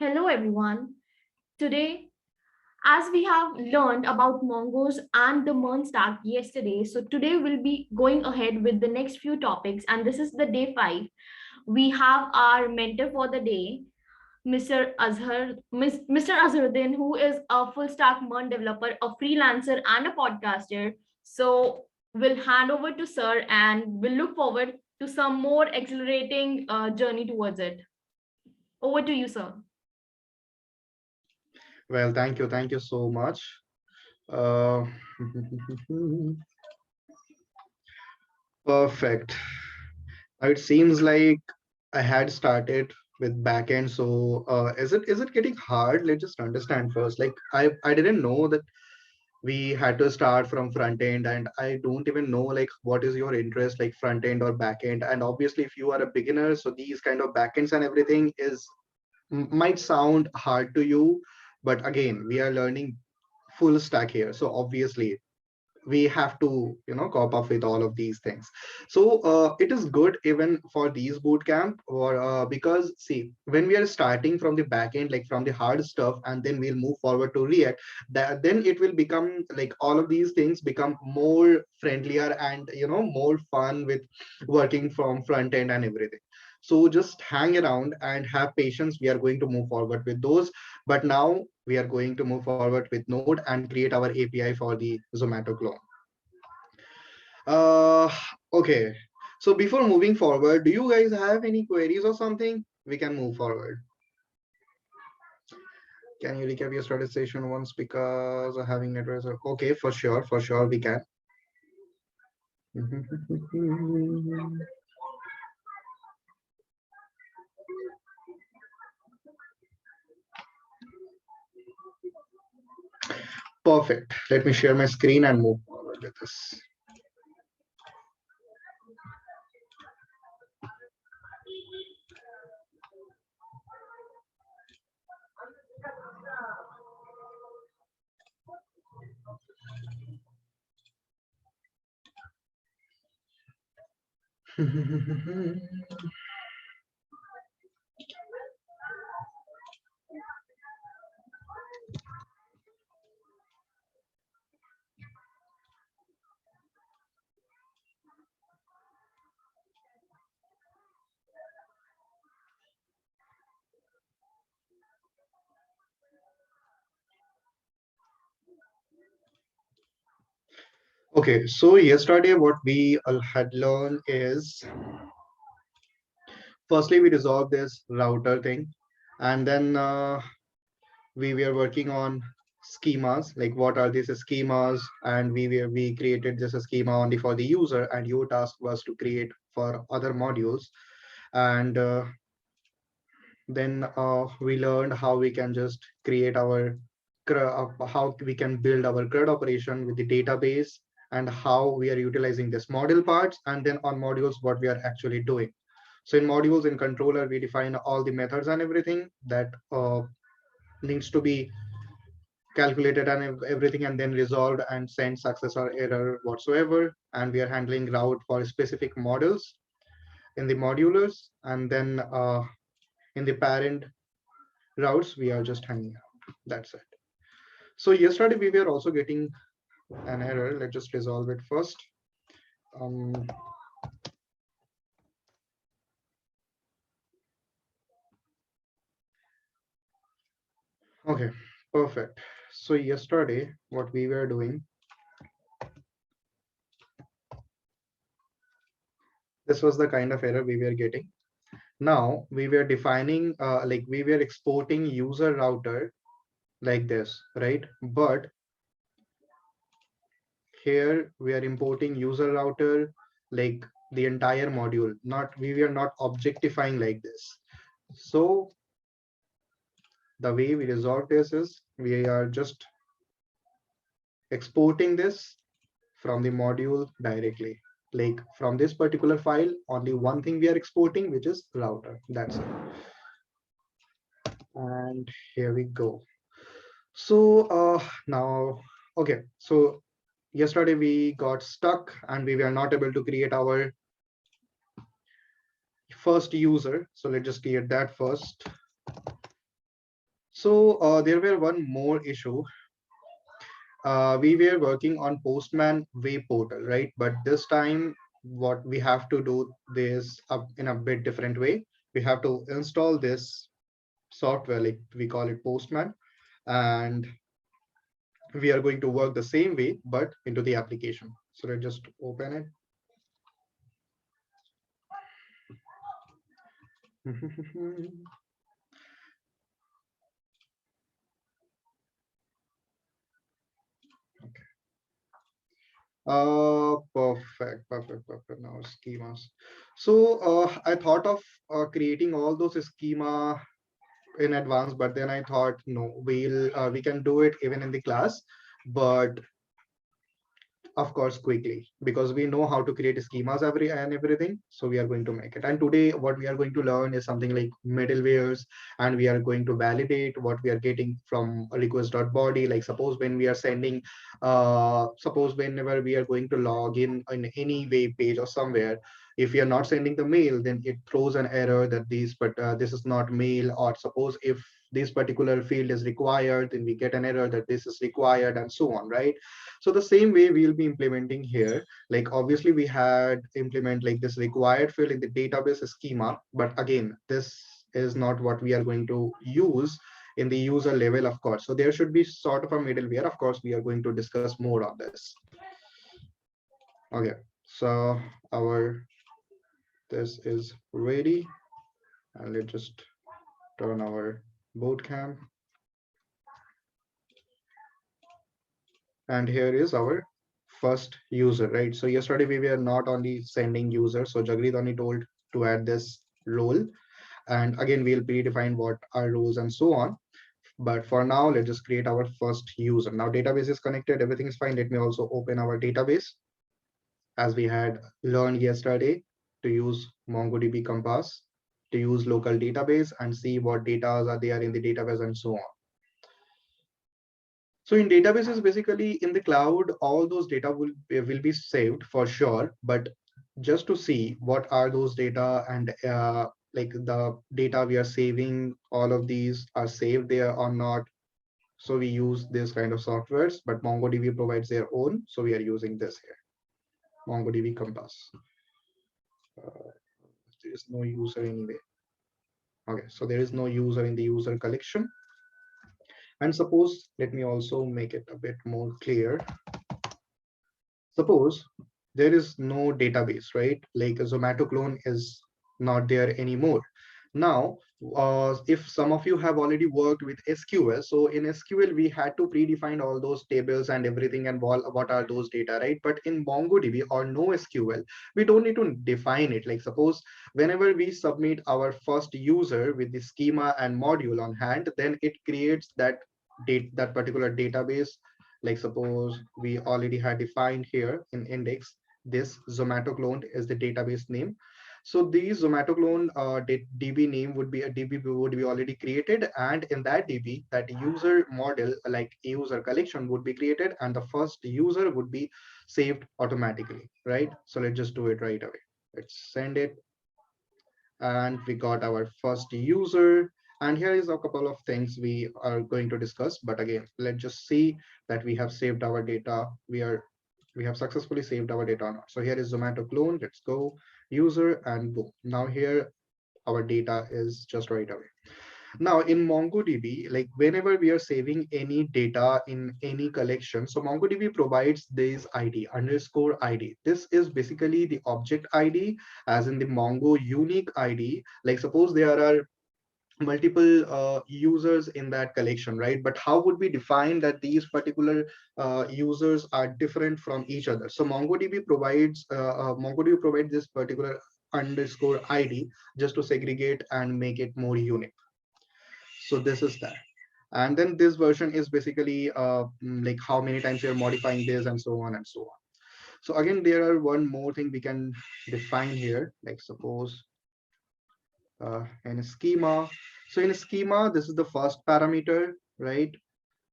Hello everyone. Today, as we have learned about Mongo's and the MERN stack yesterday, so today we'll be going ahead with the next few topics, and this is the day 5. We have our mentor for the day, Mr. Azharuddin, who is a full stack MERN developer, a freelancer, and a podcaster. So we'll hand over to Sir, and we'll look forward to some more exhilarating journey towards it. Over to you, Sir. Well, thank you so much. Uh, Perfect. It seems like I had started with backend. So, is it getting hard? Let's just understand first. Like, I didn't know that we had to start from front end, and I don't even know like what is your interest, like front end or back end. And obviously, if you are a beginner, so these kind of backends and everything might sound hard to you, but again, we are learning full stack here, so obviously we have to cope up with all of these things. So it is good even for these bootcamp, or because see, when we are starting from the back end, like from the hard stuff, and then we'll move forward to react, that then it will become like all of these things become more friendlier and more fun with working from front end and everything. So just hang around and have patience, we are going to move forward with those. But now we are going to move forward with Node and create our API for the Zomato clone. Uh, okay. So before moving forward, do you guys have any queries or something? We can move forward. Can you recap your started session once because of having networks? Okay, for sure, we can. Perfect. Let me share my screen and move forward with this. Okay, so yesterday what we all had learned is, firstly we resolved this router thing, and then we were working on schemas, like what are these schemas, and we created just a schema only for the user, and your task was to create for other modules. And then we learned how we can just create our how we can build our CRUD operation with the database, and how we are utilizing this module parts, and then on modules what we are actually doing. So in modules, in controller, we define all the methods and everything that needs to be calculated and everything, and then resolved and send success or error whatsoever. And we are handling route for specific models in the modulars, and then in the parent routes we are just hanging out. That's it. So yesterday we were also getting an error. Let's just resolve it first. um, okay, perfect. So yesterday what we were doing, this was the kind of error we were getting. Now we were defining like we were exporting user router like this, right? But here we are importing user router like the entire module, not, we are not objectifying like this. So the way we resolve this is we are just exporting this from the module directly, like from this particular file only one thing we are exporting, which is router. That's it. And here we go. So now, okay, so yesterday we got stuck and we were not able to create our first user. So let's just create that first. So there were one more issue. We were working on Postman web portal, right? But this time, what we have to do this up in a bit different way. We have to install this software, like we call it Postman, and we are going to work the same way, but into the application. So let's just open it. Perfect. Now schemas. So I thought of creating all those schema in advance, but then I thought, no, we can do it even in the class, but of course quickly, because we know how to create schemas everything, so we are going to make it. And today what we are going to learn is something like middlewares, and we are going to validate what we are getting from a request.body. Like suppose when we are sending suppose whenever we are going to log in any web page or somewhere, if we are not sending the mail, then it throws an error that this is not mail. Or suppose if this particular field is required, then we get an error that this is required, and so on, right? So the same way we'll be implementing here. Like obviously we had implement like this required field in the database schema, but again, this is not what we are going to use in the user level, of course. So there should be sort of a middleware. Of course, we are going to discuss more on this. Okay, so our this is ready, and let's just turn our bootcamp. And here is our first user, right? So yesterday we were not only sending users, so Jagreet only told to add this role, and again we'll predefine what are roles and so on. But for now, let's just create our first user. Now database is connected, everything is fine. Let me also open our database, as we had learned yesterday, to use MongoDB Compass to use local database and see what data are there in the database and so on. So in databases, basically in the cloud, all those data will be saved for sure. But just to see what are those data, and like the data we are saving, all of these are saved there or not. So we use this kind of softwares, but MongoDB provides their own. So we are using this here, MongoDB Compass. There is no user anyway. Okay, so there is no user in the user collection. And suppose, let me also make it a bit more clear. Suppose there is no database, right? Like a Zomato clone is not there anymore. Now, if some of you have already worked with SQL, so in SQL, we had to predefine all those tables and everything and what are those data, right? But in MongoDB or NoSQL, we don't need to define it. Like suppose whenever we submit our first user with the schema and module on hand, then it creates that particular database. Like suppose we already had defined here in index, this Zomato clone is the database name. So the Zomato clone DB name would be a DB would be already created, and in that DB, that user model like user collection would be created, and the first user would be saved automatically, right? So let's just do it right away. Let's send it, and we got our first user. And here is a couple of things we are going to discuss, but again, let's just see that we have saved our data. We have successfully saved our data or not. So here is Zomato clone. Let's go user, and boom, now here our data is just right away. Now in MongoDB, like whenever we are saving any data in any collection, so MongoDB provides this ID underscore ID. This is basically the object ID, as in the Mongo unique ID. Like suppose there are multiple users in that collection, right? But how would we define that these particular users are different from each other? So MongoDB provides this particular underscore ID just to segregate and make it more unique. So this is that. And then this version is basically like how many times you're modifying this and so on and so on. So again, there are one more thing we can define here. Like suppose in a schema. So in a schema, this is the first parameter, right?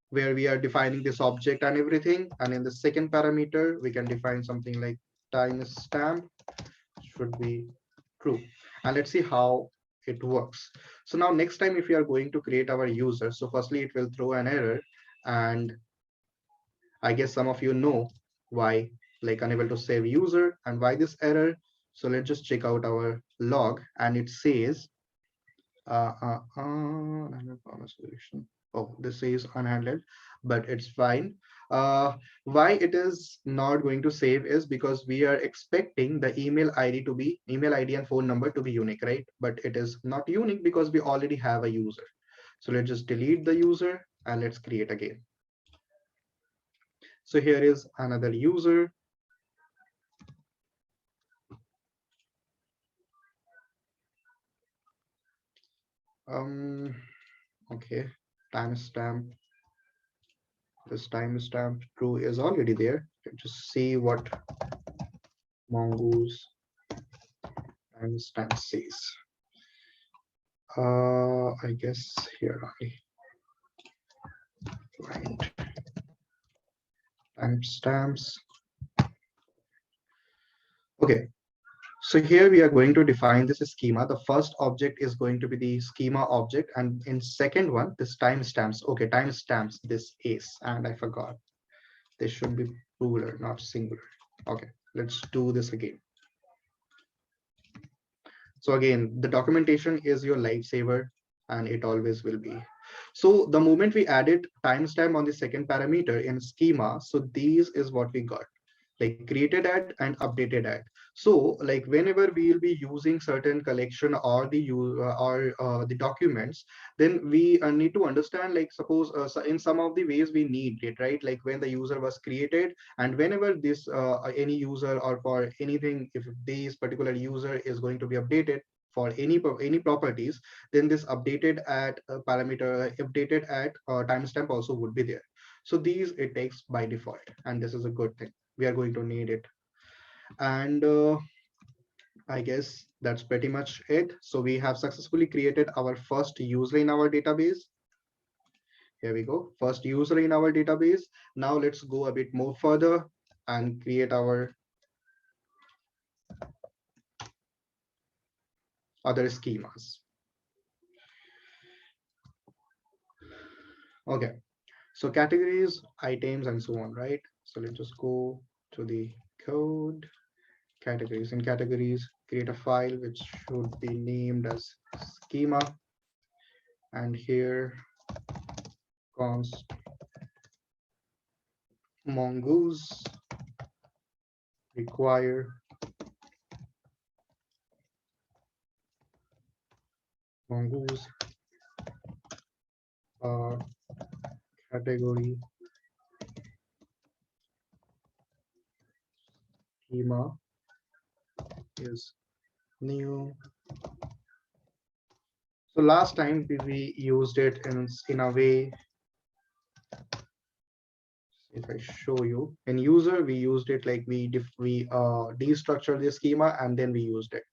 Where we are defining this object and everything. And in the second parameter, we can define something like timestamp should be true. And let's see how it works. So now next time if we are going to create our user, so firstly it will throw an error, and I guess some of you know why, like unable to save user and why this error. So let's just check out our log, and it says solution. Oh, this says unhandled, but it's fine. Why it is not going to save is because we are expecting the email ID and phone number to be unique, right? But it is not unique because we already have a user. So let's just delete the user and let's create again. So here is another user. Okay, timestamp. This timestamp true is already there. Let's just see what mongoose timestamp says. I guess here I find timestamps. Okay, so here we are going to define this schema. The first object is going to be the schema object, and in second one, this timestamps. Okay, timestamps this is, and I forgot. This should be plural, not singular. Okay, let's do this again. So again, the documentation is your lifesaver, and it always will be. So the moment we added timestamp on the second parameter in schema, so these is what we got, like created at and updated at. So like whenever we will be using certain collection or the documents, then we need to understand, like suppose so in some of the ways we need it, right? Like when the user was created, and whenever this any user or for anything, if this particular user is going to be updated for any properties, then this updated at parameter updated at timestamp also would be there. So these it takes by default, and this is a good thing. We are going to need it. And I guess that's pretty much it. So we have successfully created our first user in our database. Here we go, first user in our database. Now let's go a bit more further and create our other schemas. Okay, so categories, items, and so on, right? So let's just go to the code. Categories. In categories, create a file which should be named as schema, and here const mongoose require mongoose category schema is new. So last time we used it in a way. If I show you in user, we used it like we destructured the schema and then we used it.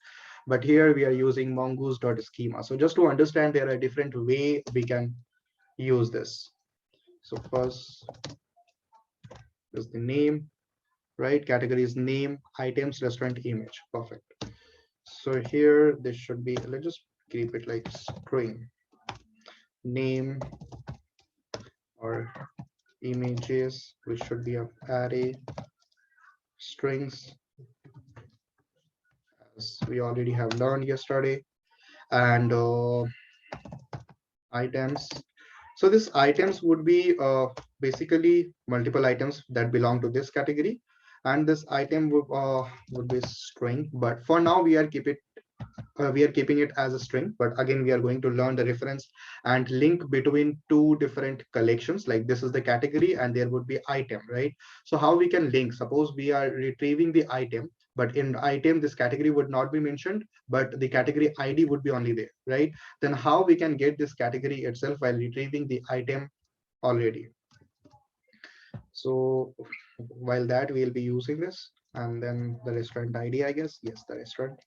But here we are using mongoose.schema. So just to understand, there are different way we can use this. So first is the name, right? Category is name, items, restaurant, image. Perfect. So here this should be, let's just keep it like string name or images, which should be an array strings, as we already have learned yesterday. And items. So this items would be basically multiple items that belong to this category, and this item would be string. But for now, we are keeping it as a string. But again, we are going to learn the reference and link between two different collections. Like this is the category, and there would be item, right? So how we can link? Suppose we are retrieving the item, but in item this category would not be mentioned, but the category ID would be only there, right? Then how we can get this category itself while retrieving the item already? So while that we'll be using this, and then the restaurant ID, I guess. Yes, the restaurant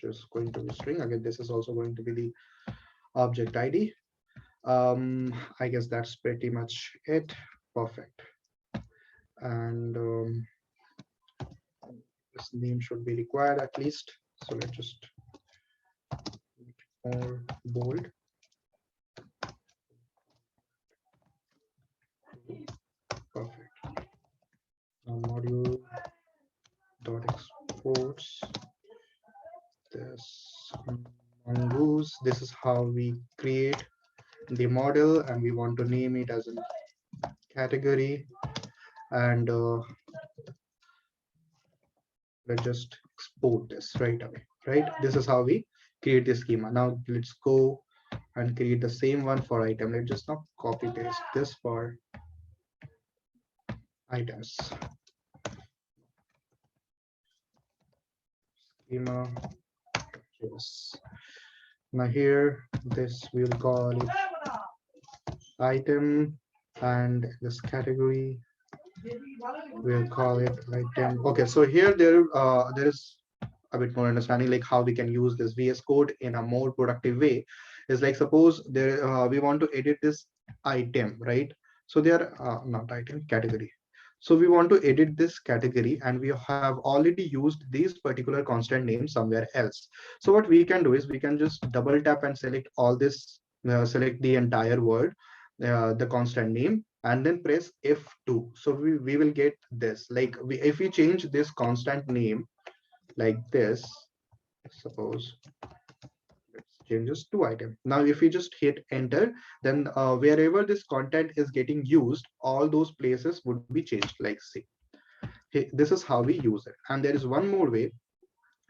just going to be string. Again, this is also going to be the object ID. I guess that's pretty much it. Perfect. And This name should be required at least. So let's just make it more bold. Perfect. Now module dot exports this mongoose. This is how we create the model, and we want to name it as a category, and let's just export this right away. Right, this is how we create the schema. Now let's go and create the same one for item. Let's just now copy paste this for items. Schema. Yes. Now here, this we'll call it item, and this category we'll call it item. Okay, so here there is a bit more understanding like how we can use this VS Code in a more productive way. Is like suppose there we want to edit this item, right? So they are not item, category. So we want to edit this category, and we have already used these particular constant names somewhere else. So what we can do is we can just double tap and select all this, select the entire word, the constant name, and then press F2. So we will get this, like if we change this constant name like this, suppose let's change this to item. Now if we just hit enter, then wherever this content is getting used, all those places would be changed. Like see, this is how we use it. And there is one more way.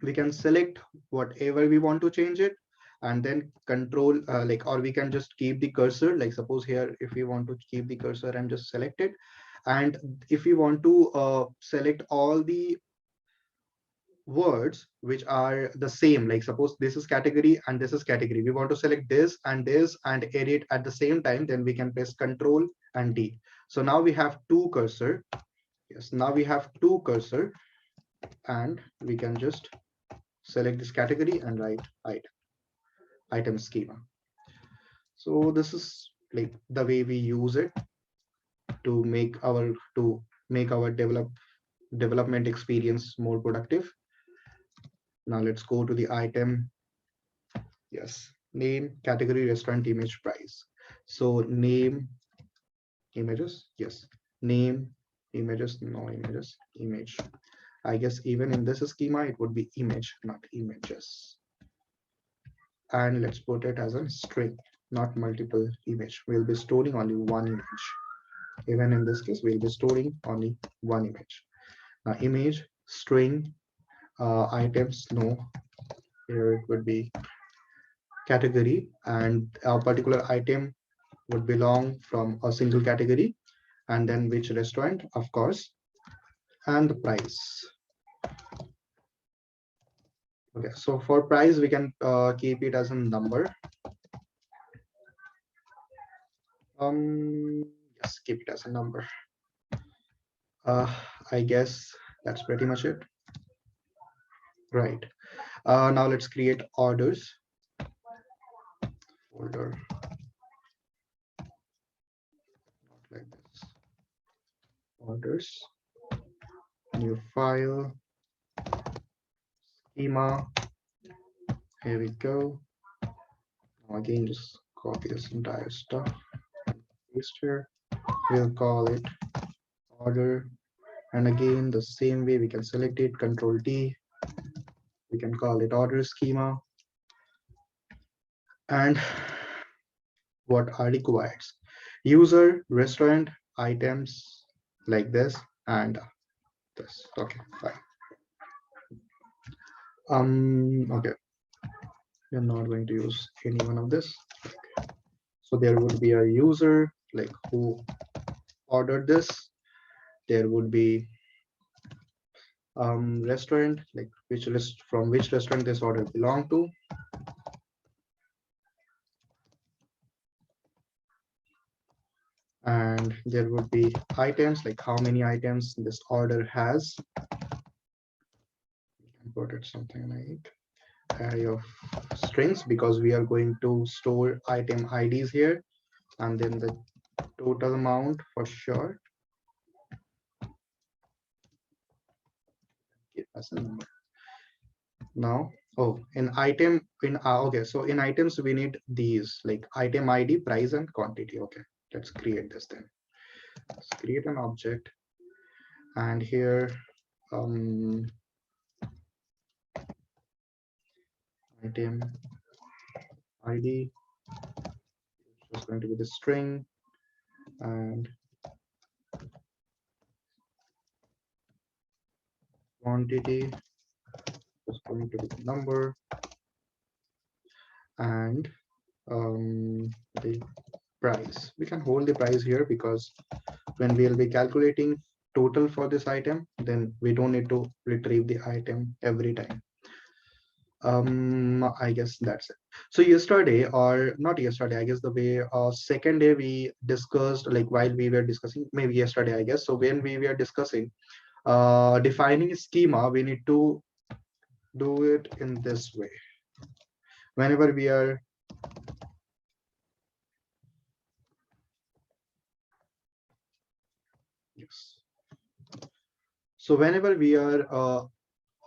We can select whatever we want to change it, and then control like, or we can just keep the cursor, like suppose here if we want to keep the cursor and just select it. And if we want to select all the words which are the same, like suppose this is category and this is category, we want to select this and edit at the same time, then we can press Control and D. So now we have two cursor. Yes, now we have two cursor, and we can just select this category and write item schema. So this is like the way we use it to make our development experience more productive. Now let's go to the item. Yes, name, category, restaurant, image, price. So name, images, yes. Name, images, no images, image. I guess even in this schema, it would be image, not images. And let's put it as a string, not multiple image. We'll be storing only one image. Even in this case, we'll be storing only one image. Now image, string, items, no. Here it would be category, and a particular item would belong from a single category, and then which restaurant, of course, and the price. Okay, so for price, we can keep it as a number. Yes, keep it as a number. I guess that's pretty much it. Right. Now let's create orders. Folder. Not like this. Orders. New file. Schema. Here we go. Now again, just copy this entire stuff. Paste here. We'll call it order. And again, the same way we can select it, Control D. We can call it order schema. And what are required? User, restaurant, items like this, and this. Okay, fine. Okay. We're not going to use any one of this. Okay. So there would be a user, like who ordered this. There would be restaurant, like from which restaurant this order belong to. And there would be items, like how many items this order has. We can put it something like array of strings, because we are going to store item IDs here, and then the total amount for sure. as a number. Now, oh, in item in okay, so in items we need these like item ID, price, and quantity. Okay, let's create this then. Let's create an object, and here um item ID is going to be the string, and quantity is going to be the number, and the price. We can hold the price here because when we'll be calculating total for this item, then we don't need to retrieve the item every time. I guess that's it. So yesterday, or not yesterday, I guess the way second day we discussed, like while we were discussing, maybe yesterday, I guess. So when we were discussing defining a schema, we need to do it in this way. Whenever we are yes. So whenever we are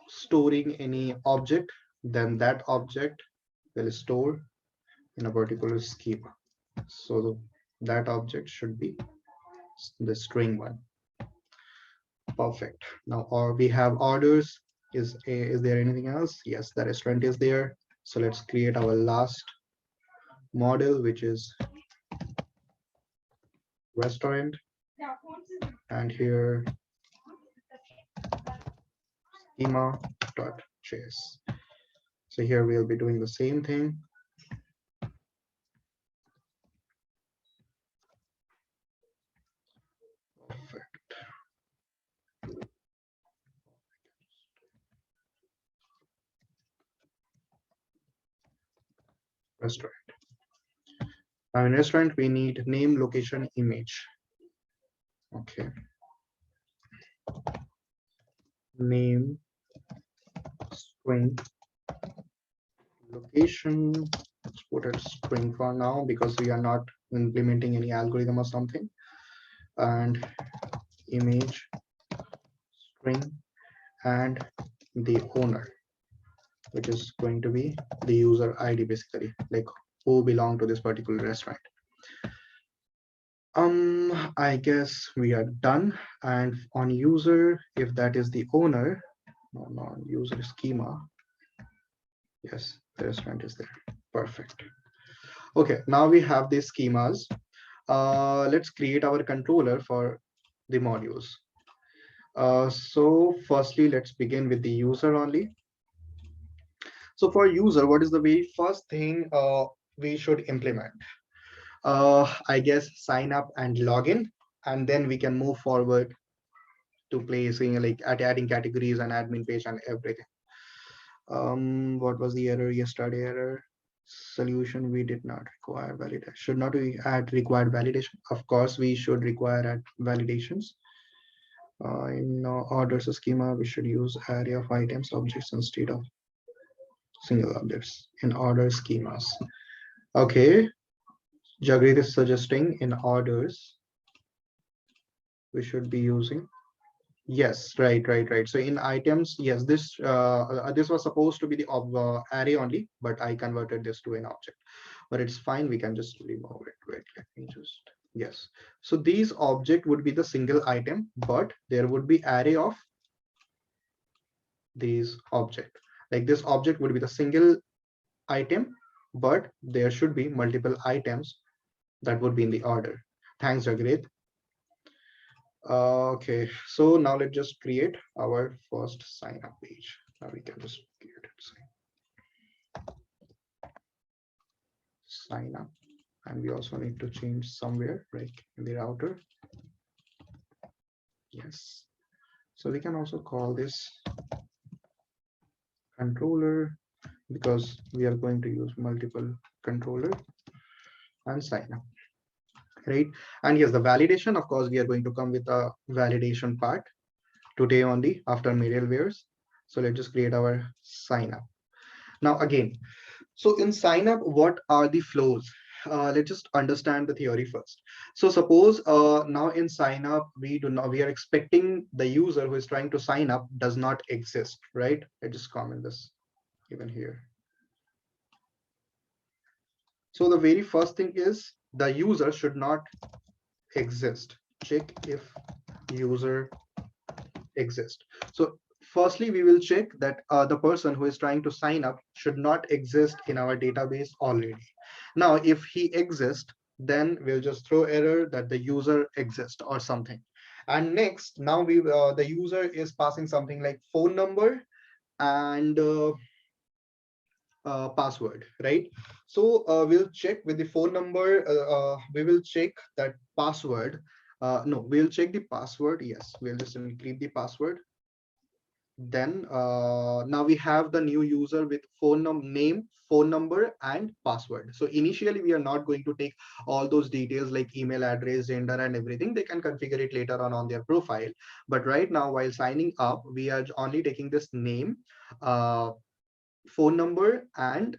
storing any object, then that object will store in a particular schema. So that object should be the string one. Perfect. Now, or we have orders. Is there anything else? Yes, the restaurant is there. So let's create our last model, which is restaurant. And here schema.js. So here we'll be doing the same thing. Perfect. Restaurant. Now in restaurant, we need name, location, image. Okay. Name, string, location. Let's put it string for now because we are not implementing any algorithm or something. And image, string, and the owner, which is going to be the user ID, basically, like who belong to this particular restaurant. I guess we are done. And on user, if that is the owner, non user schema. Yes, the restaurant is there. Perfect. Okay, now we have these schemas. Let's create our controller for the modules. So firstly, let's begin with the user only. So for user, what is the very first thing we should implement? I guess sign up and login, and then we can move forward to placing like adding categories and admin page and everything. What was the error yesterday? Error solution, we did not require validation. Should not we add required validation? Of course, we should require add validations. In orders schema, we should use array of items objects instead of single objects in order schemas. Okay, Jagreet is suggesting in orders we should be using. Yes, right. So in items, yes, this was supposed to be the array only, but I converted this to an object. But it's fine. We can just remove it. Wait, let me just yes. So these object would be the single item, but there would be array of these object. Like this object would be the single item, but there should be multiple items that would be in the order. Thanks, Jagreet. Okay, so now let's just create our first sign up page. Now we can just create it. Sign up, and we also need to change somewhere like in the router. Yes, so we can also call this controller because we are going to use multiple controller and sign up, right? And yes, the validation, of course, we are going to come with a validation part today only after middlewares. So let's just create our sign up. Now again, so in sign up, what are the flows? let's just understand the theory first. So suppose now in sign up, we are expecting the user who is trying to sign up does not exist, right? I just comment this even here. So the very first thing is the user should not exist. Check if user exist. So firstly, we will check that the person who is trying to sign up should not exist in our database already. Now, if he exists, then we'll just throw error that the user exists or something. And next, now the user is passing something like phone number and password, right? So we'll check with the phone number. We will check that password. No, we'll check the password. Yes, we'll just encrypt the password. Then now we have the new user with name, phone number, and password. So initially we are not going to take all those details like email address, gender, and everything. They can configure it later on their profile. But right now, while signing up, we are only taking this name, phone number, and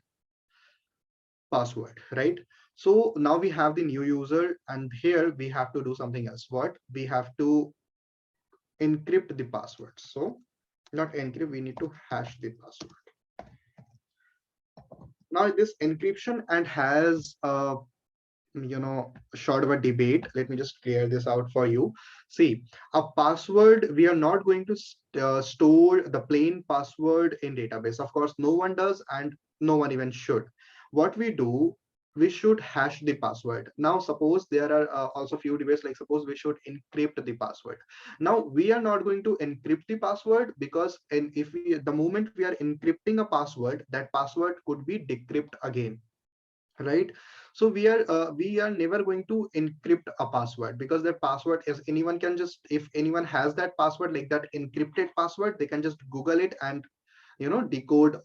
password, right? So now we have the new user, and here we have to do something else. What? We have to encrypt the password. So not encrypt, we need to hash the password. Now this encryption and has short of a debate. Let me just clear this out for you. See, a password, we are not going to store the plain password in database. Of course, no one does, and no one even should. What we do, we should hash the password. Now suppose there are also few debates, like suppose we should encrypt the password. Now we are not going to encrypt the password, because if we, the moment we are encrypting a password, that password could be decrypted again, right? So we are never going to encrypt a password, because that password is, anyone can just, if anyone has that password, like that encrypted password, they can just google it and decode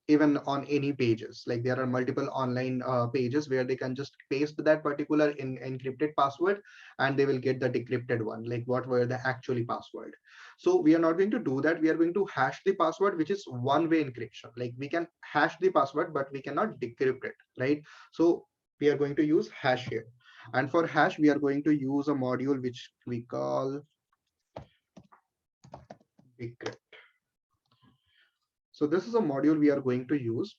even on any pages. Like there are multiple online pages where they can just paste that particular encrypted password, and they will get the decrypted one, like what were the actually password. So we are not going to do that. We are going to hash the password, which is one-way encryption. Like we can hash the password, but we cannot decrypt it, right? So we are going to use hash here. And for hash, we are going to use a module which we call decrypt. So this is a module we are going to use.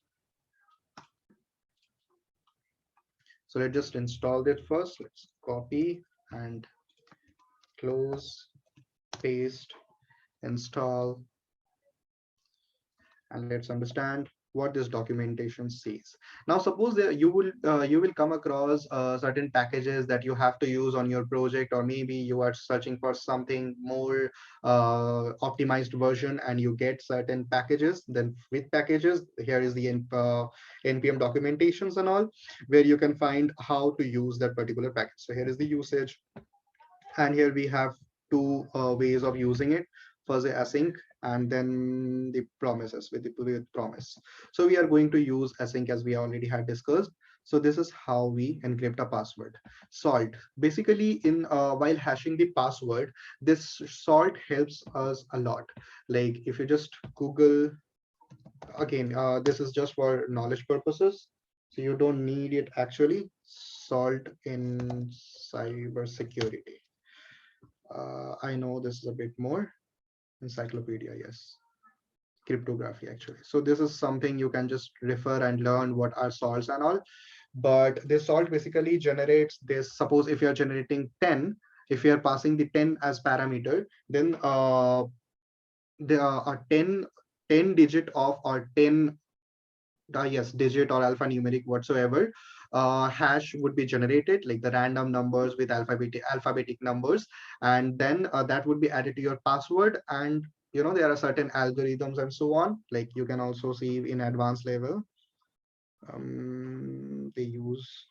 So let's just install it first. Let's copy and close, paste, install, and let's understand what this documentation says. Now suppose that you will come across certain packages that you have to use on your project, or maybe you are searching for something more optimized version, and you get certain packages. Then with packages, here is the npm documentations and all, where you can find how to use that particular package. So here is the usage, and here we have two ways of using it. First the async, and then the promises with promise. So we are going to use async, as we already had discussed. So this is how we encrypt a password. Salt, basically, in while hashing the password, this salt helps us a lot. Like if you just google, again, this is just for knowledge purposes, so you don't need it actually. Salt in cybersecurity. I know this is a bit more. Encyclopedia, yes. Cryptography, actually. So this is something you can just refer and learn what are salts and all. But this salt basically generates this. Suppose if you're generating 10, if you're passing the 10 as parameter, then there are 10 digit of, or 10 yes, digit or alphanumeric whatsoever hash would be generated, like the random numbers with alphabetic numbers, and then that would be added to your password. And there are certain algorithms and so on, like you can also see in advanced level. They use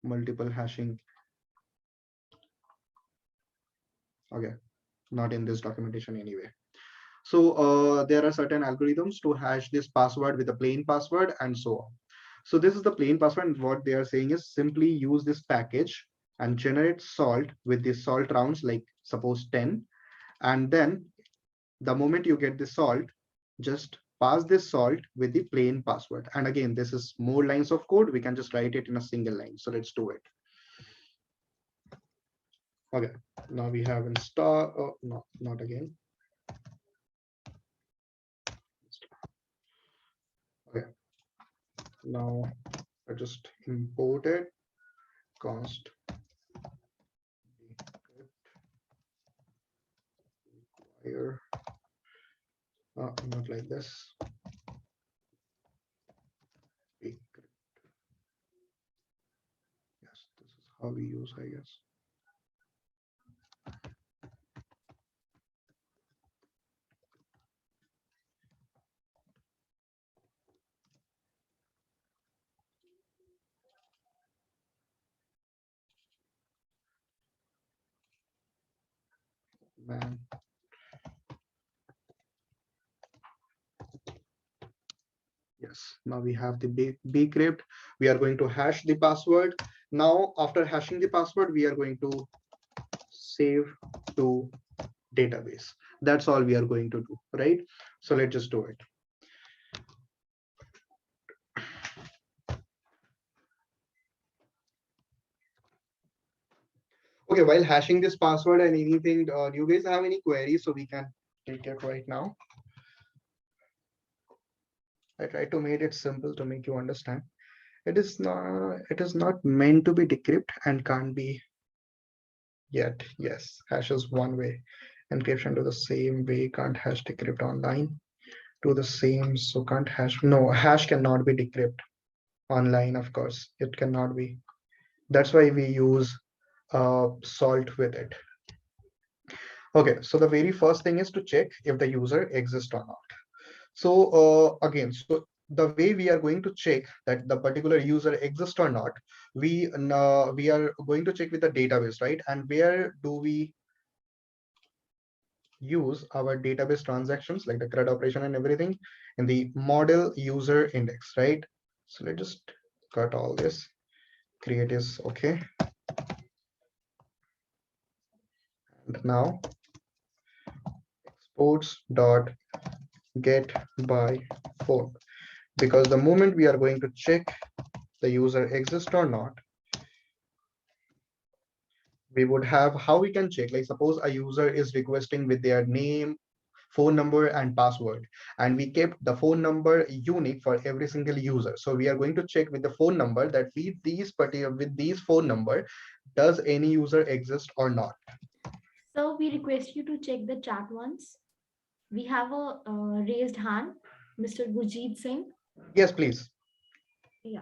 multiple hashing. Okay, not in this documentation anyway. So there are certain algorithms to hash this password with a plain password and so on. So this is the plain password, and what they are saying is simply use this package and generate salt with the salt rounds, like suppose 10. And then the moment you get the salt, just pass this salt with the plain password. And again, this is more lines of code. We can just write it in a single line. So let's do it. Okay, now we have install. Oh, no, not again. Okay, now I just import it. Const require. Not like this. Yes, this is how we use, I guess. Man. Yes, now we have the bcrypt. We are going to hash the password. Now, after hashing the password, we are going to save to database. That's all we are going to do, right? So let's just do it. Okay, while hashing this password and anything, do you guys have any queries so we can take it right now? I try to make it simple to make you understand. It is not meant to be decrypt and can't be yet. Yes, hash is one way. Encryption to the same way, can't hash decrypt online. To the same, so can't hash. No, hash cannot be decrypt online, of course. It cannot be. That's why we use salt with it. Okay, so the very first thing is to check if the user exists or not. So again, so the way we are going to check that the particular user exists or not, we are going to check with the database, right? And where do we use our database transactions like the CRUD operation and everything in the model user index, right? So let's just cut all this. Create is okay. And now exports dot get by phone, because the moment we are going to check the user exists or not, we would have how we can check, like suppose a user is requesting with their name, phone number and password, and we kept the phone number unique for every single user. So we are going to check with the phone number that with these phone number, does any user exist or not. So we request you to check the chat once. We have a raised hand, Mr. Gurjeet Singh. Yes, please. Yeah.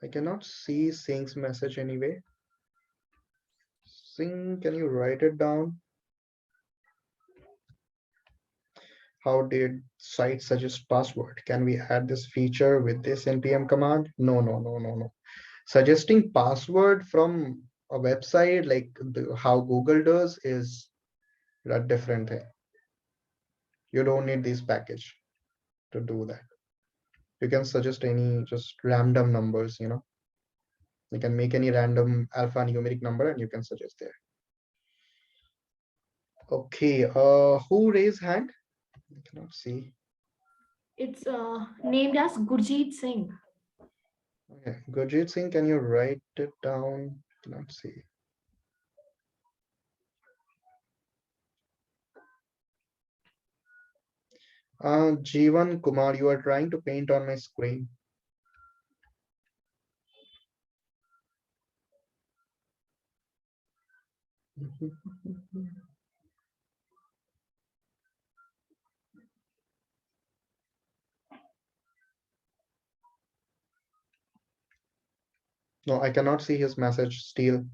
I cannot see Singh's message anyway. Singh, can you write it down? How did site suggest password? Can we add this feature with this npm command? No, no, no, no, no. Suggesting password from a website like how Google does is a different thing. You don't need this package to do that. You can suggest any just random numbers, you can make any random alphanumeric number and you can suggest there. Okay, who raised hand? I cannot see. It's named as Gurjeet Singh. Okay, Gurjeet Singh, can you write it down? Cannot see. Jeevan Kumar, you are trying to paint on my screen. No, I cannot see his message still.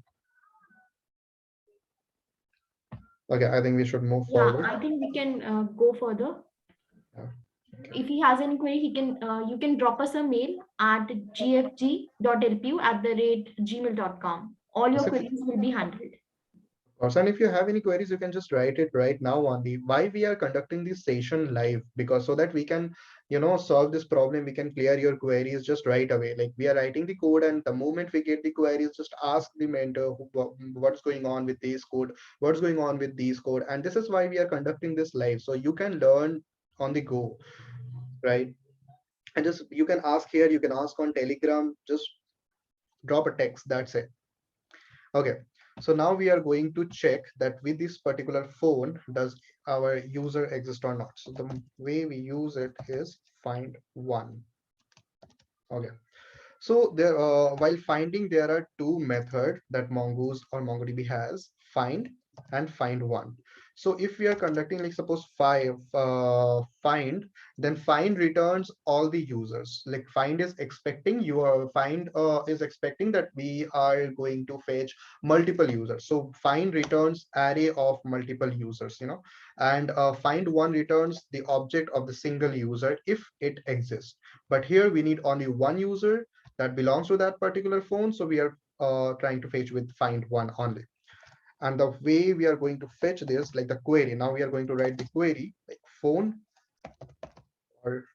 Okay, I think we should move Yeah, forward. I think we can go further. Yeah. Okay. If he has any query, he can you can drop us a mail at gfg.lpu@gmail.com. All your Yes, queries will be handled. course. And if you have any queries, you can just write it right now on the why we are conducting this session live, because so that we can, solve this problem, we can clear your queries just right away. Like we are writing the code, and the moment we get the queries, just ask the mentor what's going on with this code, what's going on with these code. And this is why we are conducting this live. So you can learn on the go, right? And just you can ask here, you can ask on Telegram, just drop a text, that's it. Okay, so now we are going to check that with this particular phone, does our user exist or not. So the way we use it is find one. Okay, so there, while finding, there are two methods that Mongoose or MongoDB has: find and find one. So if we are conducting, like suppose find, then find returns all the users. Like find is expecting find is expecting that we are going to fetch multiple users. So find returns array of multiple users, and find one returns the object of the single user if it exists. But here we need only one user that belongs to that particular phone. So we are trying to fetch with find one only. And the way we are going to fetch this, like the query, now we are going to write the query like phone or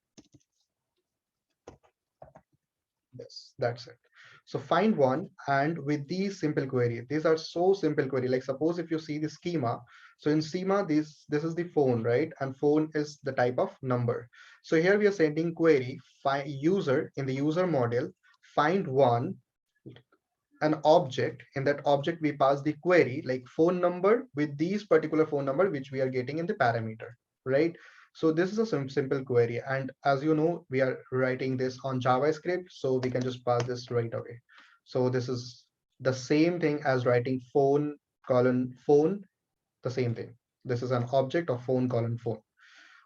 this, that's it. So find one, and with these simple query, these are so simple query. Like suppose if you see the schema, so in schema, this is the phone, right? And phone is the type of number. So here we are sending query find user in the user model, find one, an object. In that object we pass the query like phone number with these particular phone number which we are getting in the parameter, right? So this is a simple query, and as you know, we are writing this on JavaScript, so we can just pass this right away. So this is the same thing as writing phone colon phone, the same thing. This is an object of phone colon phone.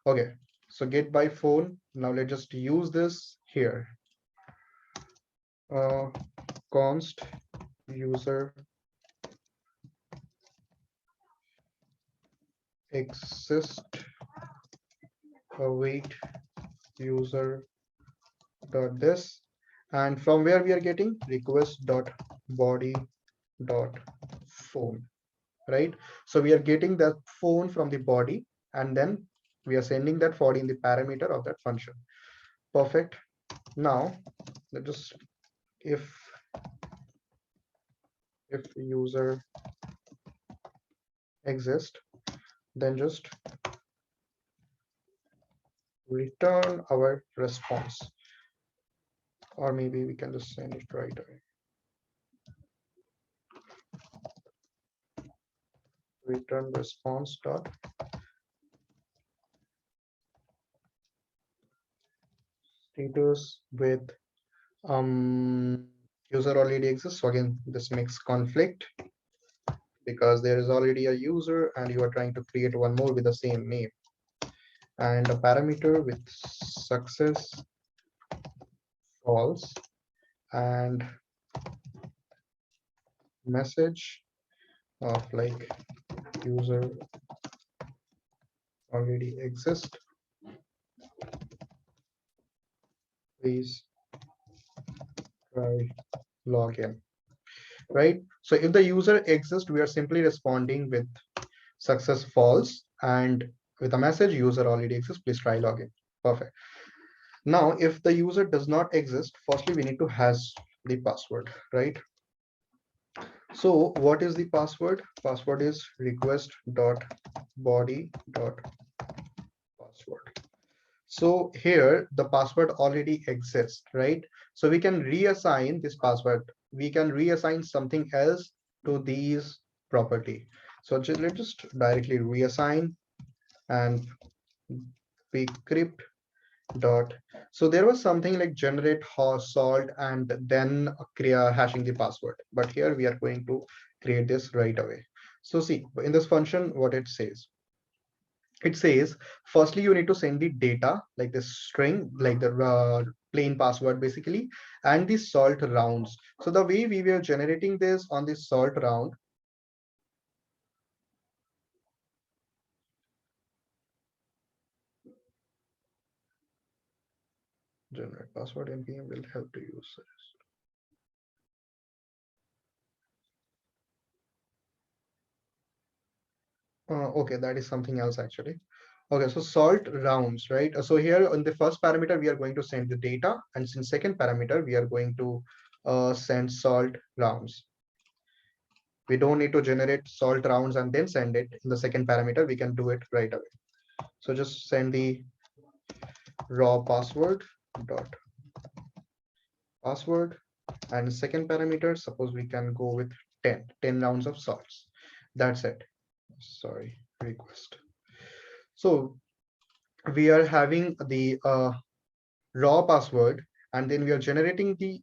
Okay, so get by phone. Now let's just use this here. Const user exist await user dot this, and from where we are getting request dot body dot phone, right? So we are getting the phone from the body, and then we are sending that body in the parameter of that function. Perfect. Now let's just if user exist, then just return our response, or maybe we can just send it right away. Return response dot status with user already exists. So again, this makes conflict because there is already a user and you are trying to create one more with the same name, and a parameter with success false and message of like user already exists, please try login, right? So if the user exists, we are simply responding with success false, and with a message user already exists, please try login. Perfect. Now if the user does not exist, firstly we need to hash the password, right? So what is the password? Password is request dot body dot password. So here the password already exists, right? So we can reassign this password. We can reassign something else to these property. So let's just directly reassign and decrypt dot. So there was something like generate salt and then hashing the password. But here we are going to create this right away. So see in this function what it says. It says firstly you need to send the data like this string, like the plain password basically, and the salt rounds. So the way we were generating this on the salt round, generate password npm will help to use this. Okay, that is something else actually. Okay, so salt rounds, right? So here on the first parameter, we are going to send the data, and in second parameter, we are going to send salt rounds. We don't need to generate salt rounds and then send it in the second parameter. We can do it right away. So just send the raw password dot password, and second parameter, suppose we can go with 10 rounds of salts. That's it. Sorry, request. So we are having the raw password, and then we are generating the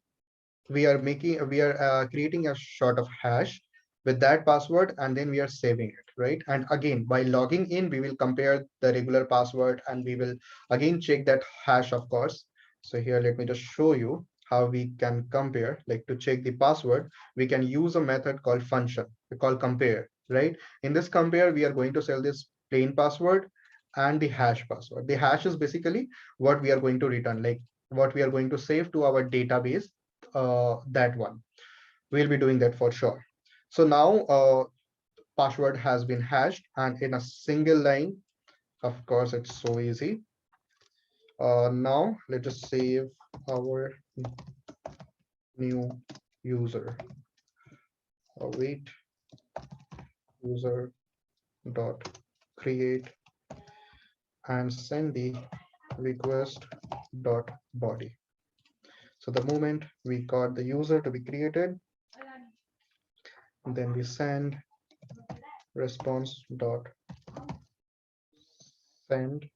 we are creating a sort of hash with that password, and then we are saving it, right? And again, by logging in, we will compare the regular password, and we will again check that hash, of course. So here, let me just show you how we can compare. Like, to check the password, we can use a method called function, called compare, right? In this compare, we are going to sell this plain password and the hash password. The hash is basically what we are going to return, like what we are going to save to our database. That one, we'll be doing that for sure. So now password has been hashed, and in a single line, of course, it's so easy. Now let's just save our new user. Wait, user dot create, and send the request dot body. So the moment we got the user to be created, then we send response dot send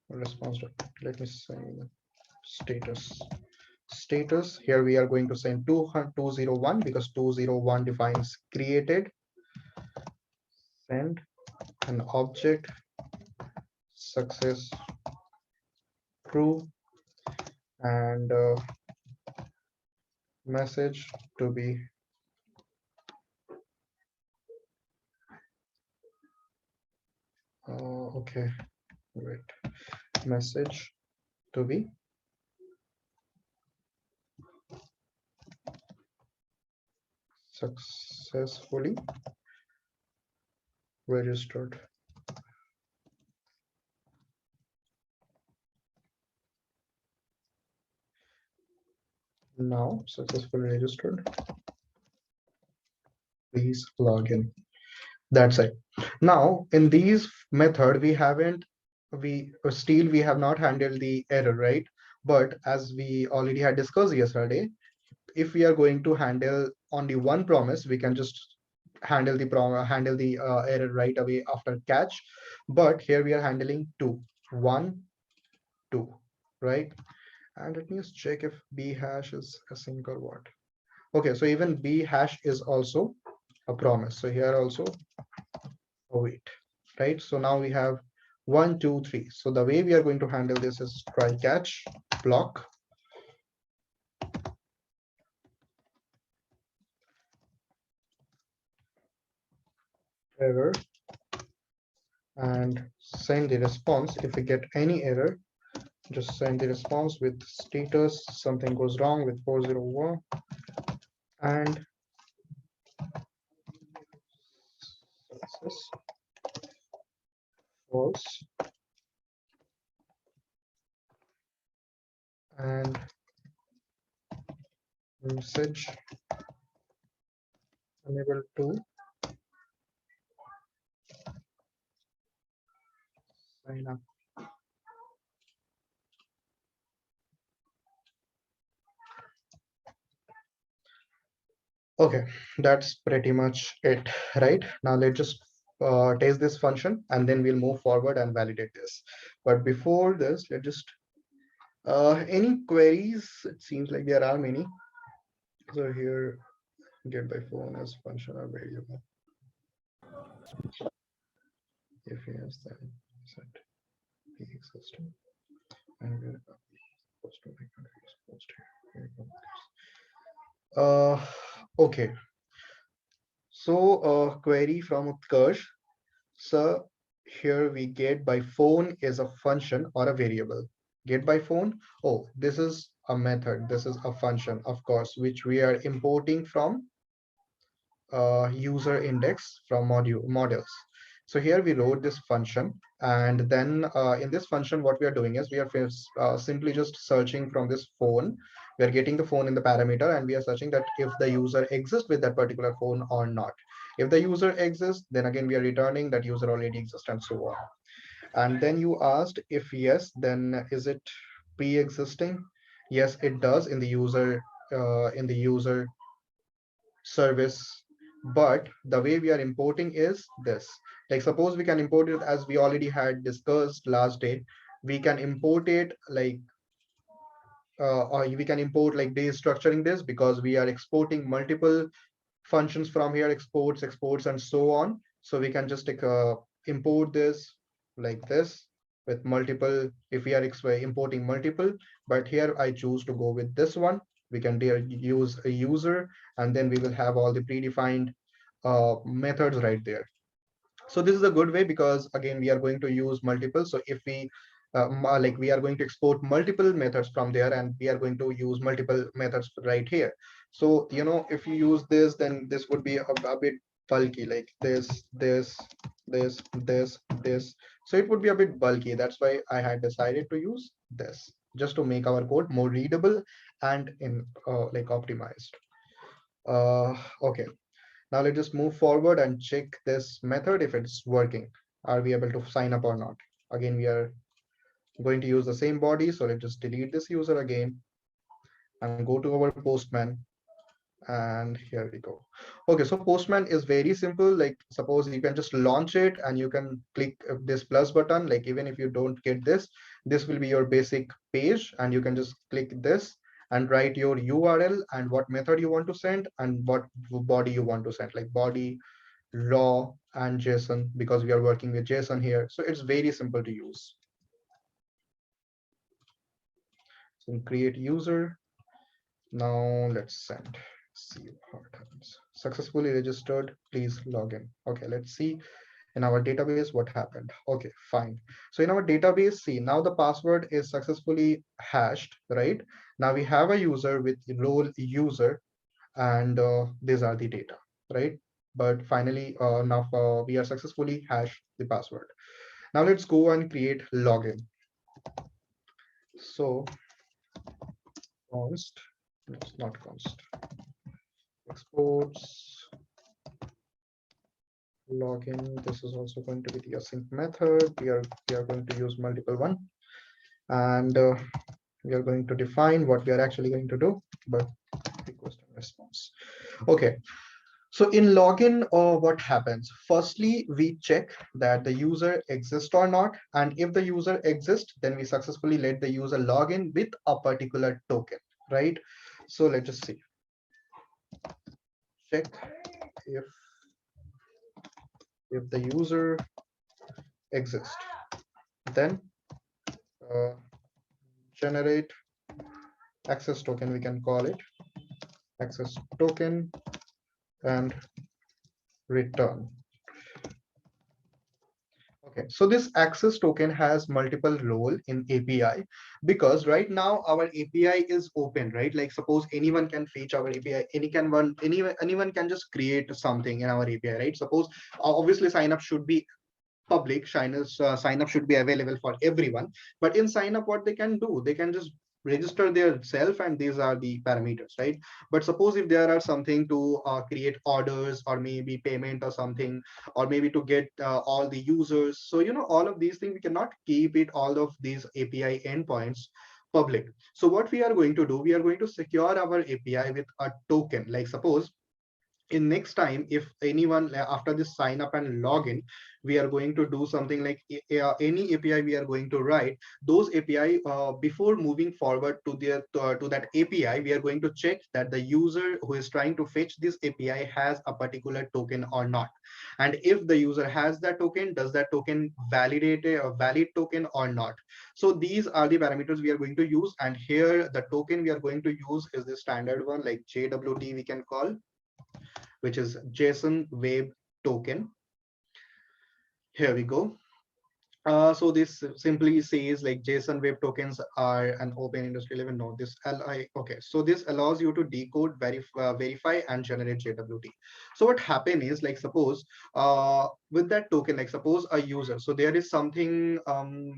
response dot, let me send status. Status, here we are going to send 201 because 201 defines created. Send an object success true, and message to be okay, wait, message to be successfully registered. Now successfully registered, please log in. That's it. Now in these method, we have not handled the error, right? But as we already had discussed yesterday, if we are going to handle only one promise, we can just handle the error right away after catch. But here we are handling two, one, two, right? And let me just check if b hash is async or what. Okay, so even b hash is also a promise. So here also await, right? So now we have one, two, three. So the way we are going to handle this is try catch block error, and send the response. If we get any error, just send the response with status something goes wrong with 401, and success false, and message unable to sign up. Okay, that's pretty much it, right? Now let's just test this function, and then we'll move forward and validate this. But before this, let's just any queries? It seems like there are many. So here, get by phone as function or variable. If yes, then set the system, and we're supposed to make post here. Okay. So query from Utkarsh. So here we get by phone is a function or a variable. Get by phone. Oh, this is a method. This is a function, of course, which we are importing from user index from models. So here we wrote this function, and then in this function, what we are doing is we are simply just searching from this phone. We are getting the phone in the parameter, and we are searching that if the user exists with that particular phone or not. If the user exists, then again we are returning that user already exists and so on. And then you asked if yes, then is it pre-existing? Yes, it does in the user service. But the way we are importing is this. Like suppose we can import it as we already had discussed last day. We can import it like or we can import like destructuring this because we are exporting multiple functions from here, exports, and so on. So we can just import this like this with multiple, if we are importing multiple, but here I choose to go with this one. We can use a user, and then we will have all the predefined methods right there. So this is a good way because again we are going to use multiple. So if we like we are going to export multiple methods from there, and we are going to use multiple methods right here. So if you use this, then this would be a bit bulky, like this. So it would be a bit bulky. That's why I had decided to use this, just to make our code more readable and in like optimized. Okay, now let's just move forward and check this method if it's working. Are we able to sign up or not? Again, we are going to use the same body. So let's just delete this user again and go to our Postman. And here we go. Okay, so Postman is very simple. Like suppose you can just launch it and you can click this plus button. Like even if you don't get this, this will be your basic page, and you can just click this and write your URL and what method you want to send and what body you want to send, like body, raw, and JSON, because we are working with JSON here. So it's very simple to use. So create user. Now let's send. See how it happens. Successfully registered. Please log in. Okay, let's see in our database what happened. Okay, fine. So in our database, see now the password is successfully hashed, right? Now we have a user with role user, and these are the data, right? But finally, now we are successfully hashed the password. Now let's go and create login. So const, it's not const, exports login. This is also going to be the async method. We are going to use multiple one, and we are going to define what we are actually going to do, but request and response. Okay. So in login, what happens? Firstly, we check that the user exists or not. And if the user exists, then we successfully let the user log in with a particular token, right? So let's just see. Check if the user exists, then uh, generate access token, we can call it access token, and return. Okay, so this access token has multiple role in API, because right now our API is open, right? Like suppose anyone can fetch our API, anyone can just create something in our API, right? Suppose obviously sign up should be public, sign up should be available for everyone. But in sign up, what they can do, they can just register their self, and these are the parameters, right? But suppose if there are something to create orders, or maybe payment or something, or maybe to get all the users, so all of these things, we cannot keep it all of these API endpoints public. So what we are going to do, we are going to secure our API with a token. Like suppose in next time, if anyone after this sign up and login, we are going to do something like any API we are going to write, those API before moving forward to that API, we are going to check that the user who is trying to fetch this API has a particular token or not. And if the user has that token, does that token validate a valid token or not? So these are the parameters we are going to use. And here the token we are going to use is the standard one, like JWT we can call, which is JSON Web Token. Here we go. So this simply says like JSON web tokens are an open industry level node. This LI, okay. So this allows you to decode, verify, and generate JWT. So what happen is like suppose with that token, like suppose a user. So there is something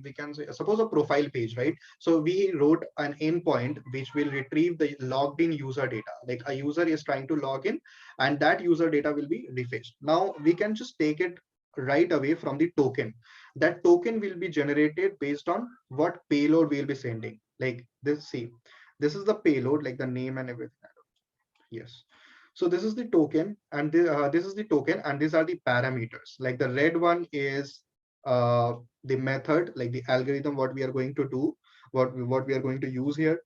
we can say suppose a profile page, right? So we wrote an endpoint which will retrieve the logged in user data. Like a user is trying to log in, and that user data will be refaced. Now we can just take it right away from the token. That token will be generated based on what payload we'll be sending. Like this, see, this is the payload, like the name and everything. Yes. So this is the token, and this is the token, and these are the parameters. Like the red one is the method, like the algorithm, what we are going to do, what we are going to use here.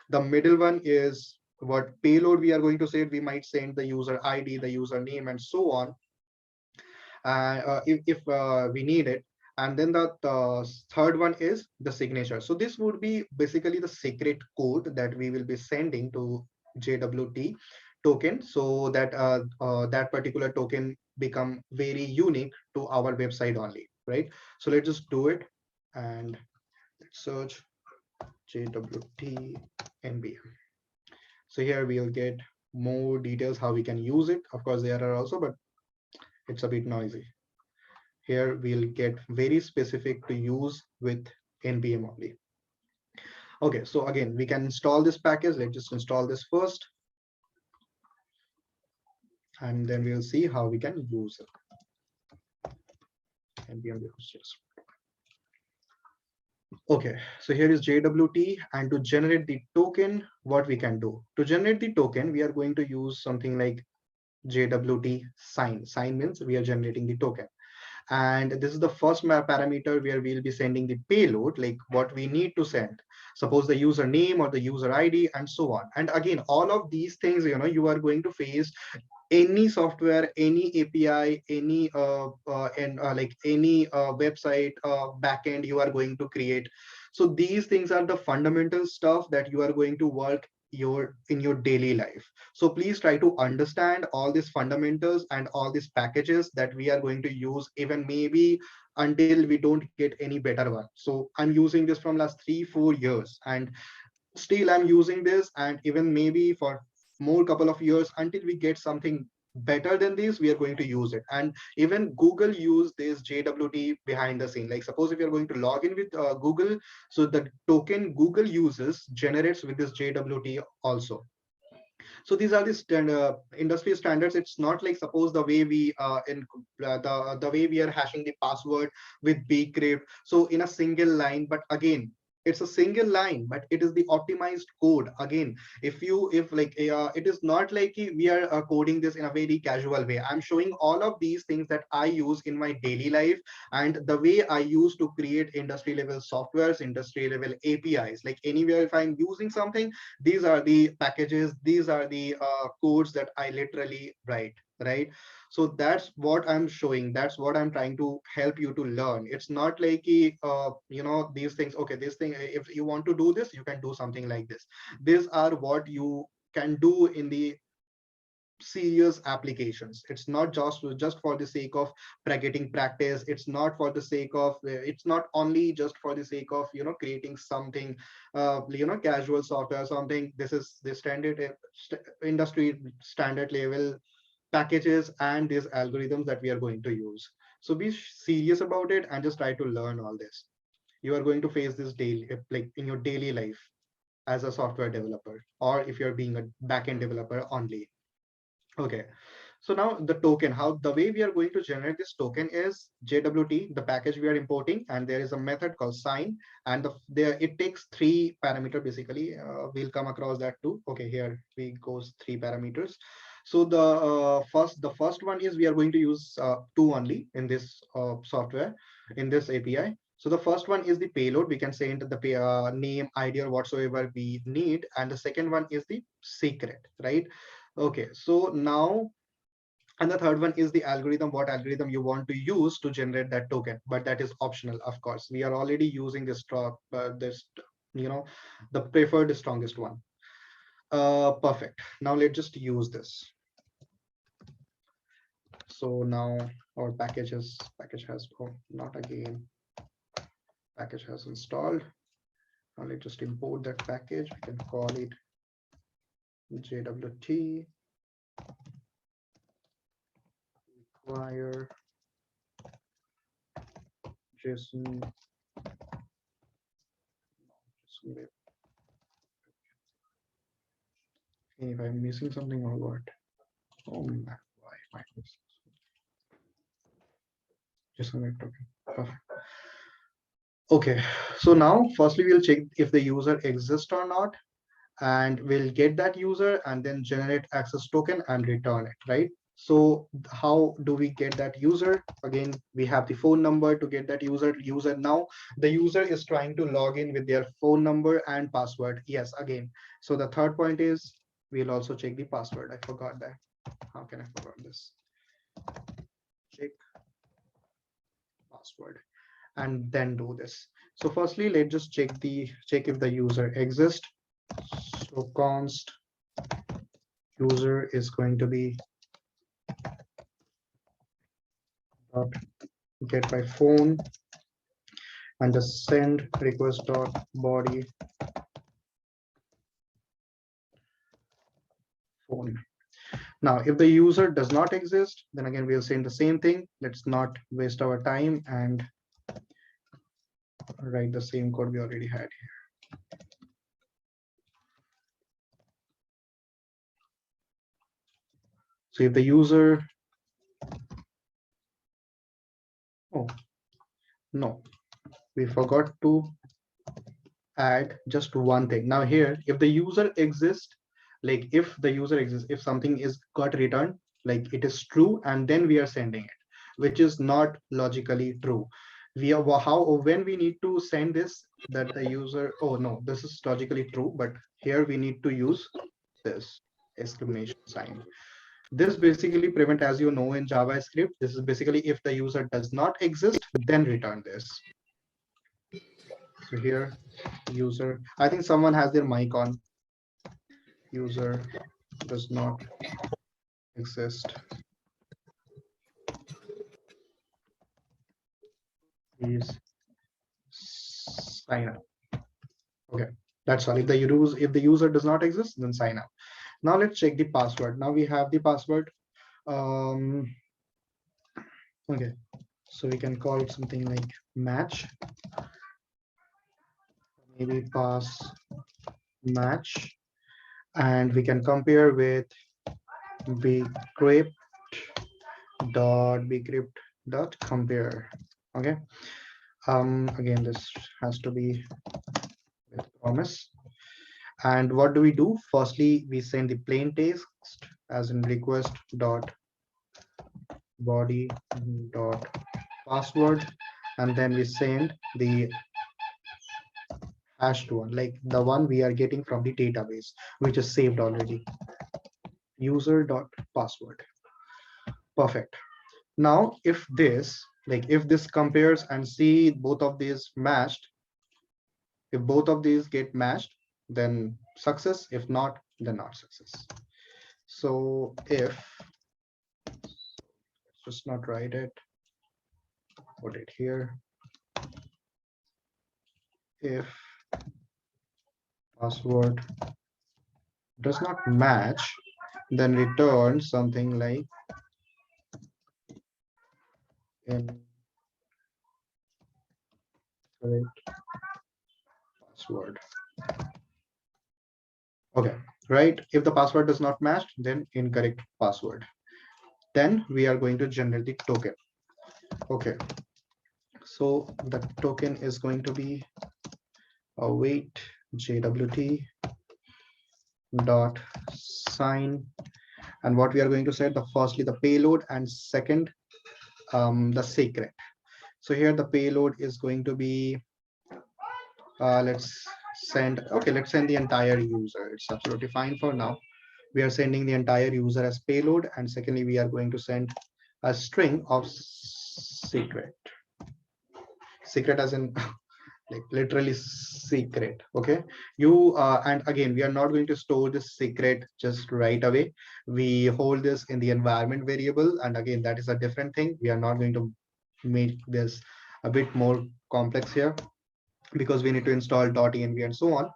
The middle one is what payload we are going to send. We might send the user ID, the username, and so on, if we need it. And then the third one is the signature. So this would be basically the secret code that we will be sending to JWT token, so that that particular token become very unique to our website only, right? So let's just do it, and let's search JWT NBM. So here we'll get more details how we can use it. Of course there are also, but it's a bit noisy. Here we'll get very specific to use with npm only. Okay, so again we can install this package. Let's just install this first, and then we'll see how we can use it. npm just okay. So here is jwt, and to generate the token, what we can do to generate the token, we are going to use something like jwt sign. Sign means we are generating the token, and this is the first parameter where we'll be sending the payload, like what we need to send, suppose the username or the user id and so on. And again, all of these things, you are going to face any software, any api, any and like any website backend you are going to create. So these things are the fundamental stuff that you are going to work your in your daily life. So please try to understand all these fundamentals and all these packages that we are going to use, even maybe until we don't get any better one. So I'm using this from last 3-4 years, and still I'm using this, and even maybe for more couple of years until we get something better than this, we are going to use it. And even Google use this jwt behind the scene. Like suppose if you're going to log in with Google, so the token Google uses generates with this jwt also. So these are the industry standards. It's not like suppose the way we in the way we are hashing the password with bcrypt, so in a single line. But again, it's a single line, but it is the optimized code. Again, if like it is not like we are coding this in a very casual way. I'm showing all of these things that I use in my daily life, and the way I use to create industry level softwares, industry level apis. Like anywhere if I'm using something, these are the packages, these are the codes that I literally write, right? So that's what I'm showing, that's what I'm trying to help you to learn. It's not like these things, okay, this thing, if you want to do this, you can do something like this. These are what you can do in the serious applications. It's not just for the sake of getting practice. It's not for the sake of it's not only just for the sake of creating something casual software or something. This is the standard industry standard level packages and these algorithms that we are going to use. So be serious about it and just try to learn all this. You are going to face this daily, like in your daily life, as a software developer, or if you're being a backend developer only. Okay, so now the token, how the way we are going to generate this token is JWT, the package we are importing, and there is a method called sign, and there it takes 3 parameter basically. We'll come across that too. Okay, here we goes 3 parameters. So the first one is we are going to use two only in this software, in this API. So the first one is the payload. We can say into the name, ID, or whatsoever we need, and the second one is the secret, right? Okay, so now, and the third one is the algorithm, what algorithm you want to use to generate that token, but that is optional. Of course, we are already using this you know the preferred strongest one. Perfect. Now let's just use this. So now, or package has, oh, not again, package has installed. Now let's just import that package. We can call it JWT require JSON. If I'm missing something or what? Oh my, why am I missing? JSON token. Perfect. Okay, so now firstly we'll check if the user exists or not, and we'll get that user and then generate access token and return it, right? So how do we get that user? Again, we have the phone number to get that user. Now the user is trying to log in with their phone number and password. Yes, again. So the third point is we'll also check the password. I forgot that. How can I forget this? Check password and then do this. So firstly, let's just check if the user exists. So const user is going to be dot get by phone and just send request dot body phone. Now if the user does not exist, then again we'll send the same thing. Let's not waste our time and write the same code we already had here. So if the user, oh no, we forgot to add just one thing. Now here, if the user exists, like if the user exists, if something is got returned, like it is true, and then we are sending it, which is not logically true. We are how when we need to send this, that the user, oh no, this is logically true, but here we need to use this exclamation sign. This basically prevent, as you know, in JavaScript, this is basically if the user does not exist, then return this. So here, user, I think someone has their mic on. User does not exist. Please sign up. Okay, that's all. If the user does not exist, then sign up. Now let's check the password. Now we have the password. Okay, so we can call it something like match. Maybe pass match, and we can compare with bcrypt dot compare. Okay. Again, this has to be with promise. And what do we do? Firstly, we send the plain text as in request dot body dot password, and then we send the hashed one, like the one we are getting from the database, which is saved already. User dot password. Perfect. Now, if this, like if this compares and see both of these matched, if both of these get matched, then success. If not, then not success. So if, let's just not write it, put it here. If password does not match, then return something like incorrect password. Okay, right? If the password does not match, then incorrect password. Then we are going to generate the token. Okay, so the token is going to be await JWT dot sign, and what we are going to set, the firstly the payload, and second the secret. So here the payload is going to be let's send, okay, let's send the entire user. It's absolutely fine for now. We are sending the entire user as payload, and secondly we are going to send a string of secret as in like literally secret. Okay, you and again, we are not going to store this secret just right away. We hold this in the environment variable, and again, that is a different thing. We are not going to make this a bit more complex here because we need to install .env and so on.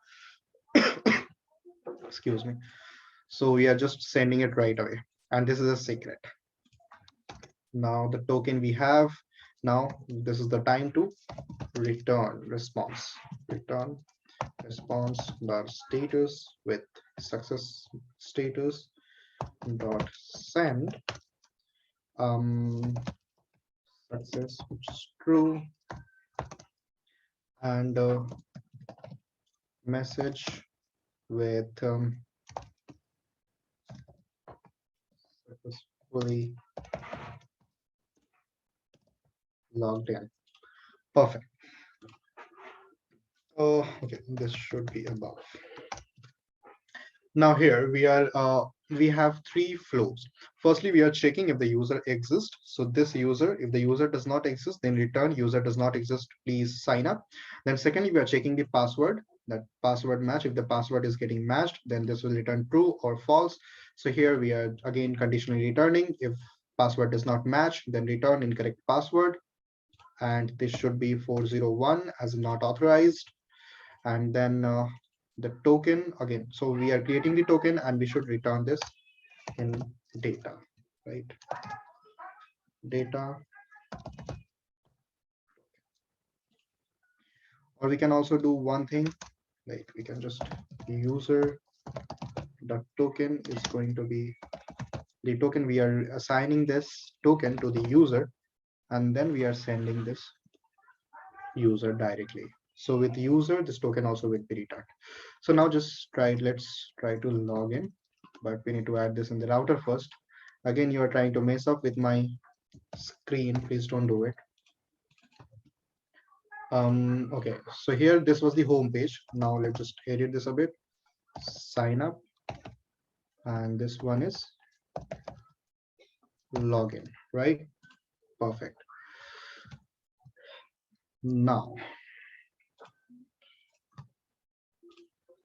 Excuse me. So we are just sending it right away, and this is a secret. Now the token we have, now this is the time to return response. Return response dot status with success status dot send success, which is true, and message with successfully logged in. Perfect. Oh, okay, this should be above. Now here we have three flows. Firstly, we are checking if the user exists. So this user, if the user does not exist, then return user does not exist, please sign up. Then secondly, we are checking the password, that password match. If the password is getting matched, then this will return true or false. So here we are again conditionally returning. If password does not match, then return incorrect password. And this should be 401 as not authorized. And then the token again. So we are creating the token and we should return this in data, right? Data. Or we can also do one thing, like we can just user the token is going to be the token. We are assigning this token to the user, and then we are sending this user directly. So with user, this token also will be returned. So now just let's try to log in, but we need to add this in the router first. Again, you are trying to mess up with my screen. Please don't do it. Okay, so here this was the home page. Now let's just edit this a bit. Sign up, and this one is login, right? Perfect. Now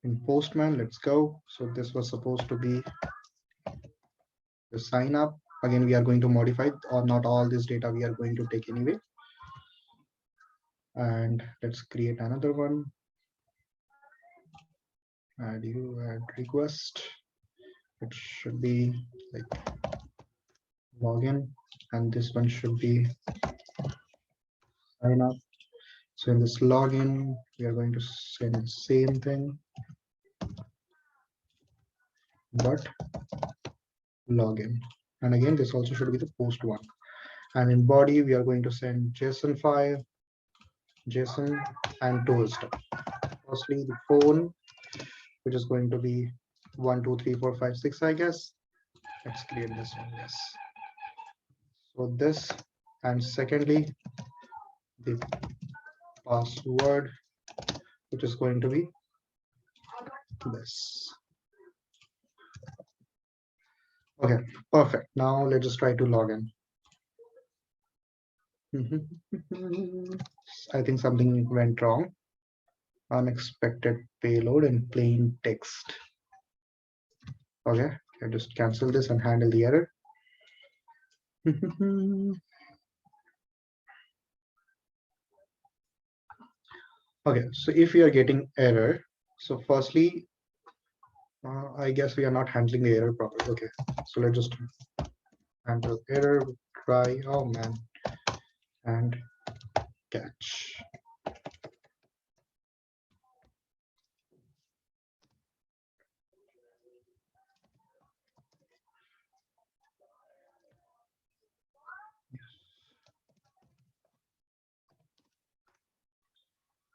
in Postman, let's go. So this was supposed to be the sign up. Again, we are going to modify, or not all this data we are going to take anyway. And let's create another one. Add request. It should be like login, and this one should be sign up. So in this login, we are going to send the same thing, but login. And again, this also should be the post one. And in body, we are going to send JSON file, JSON, and tool stuff. Firstly, the phone, which is going to be 1, 2, 3, 4, 5, 6, I guess. Let's create this one. Yes. So this, and secondly, the password, which is going to be this. Okay, perfect. Now let's just try to log in. I think something went wrong. Unexpected payload in plain text. Okay, I just cancel this and handle the error. Okay, so if we are getting error, so firstly, I guess we are not handling the error properly. Okay, so let's just handle error, try, oh man, and catch.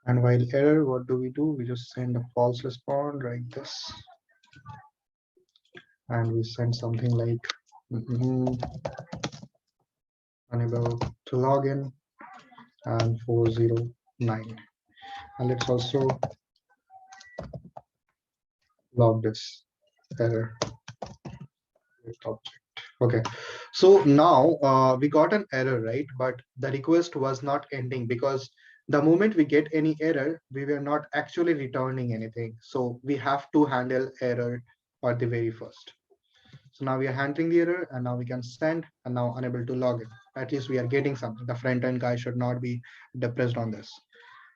And while error, what do? We just send a false response like this. And we send something like unable to log in and 409. And let's also log this error object. Okay, so now we got an error, right? But the request was not ending because The moment we get any error, we were not actually returning anything. So we have to handle error at the very first. So now we are handling the error and now we can send and now unable to log in. At least we are getting something. The front end guy should not be depressed on this.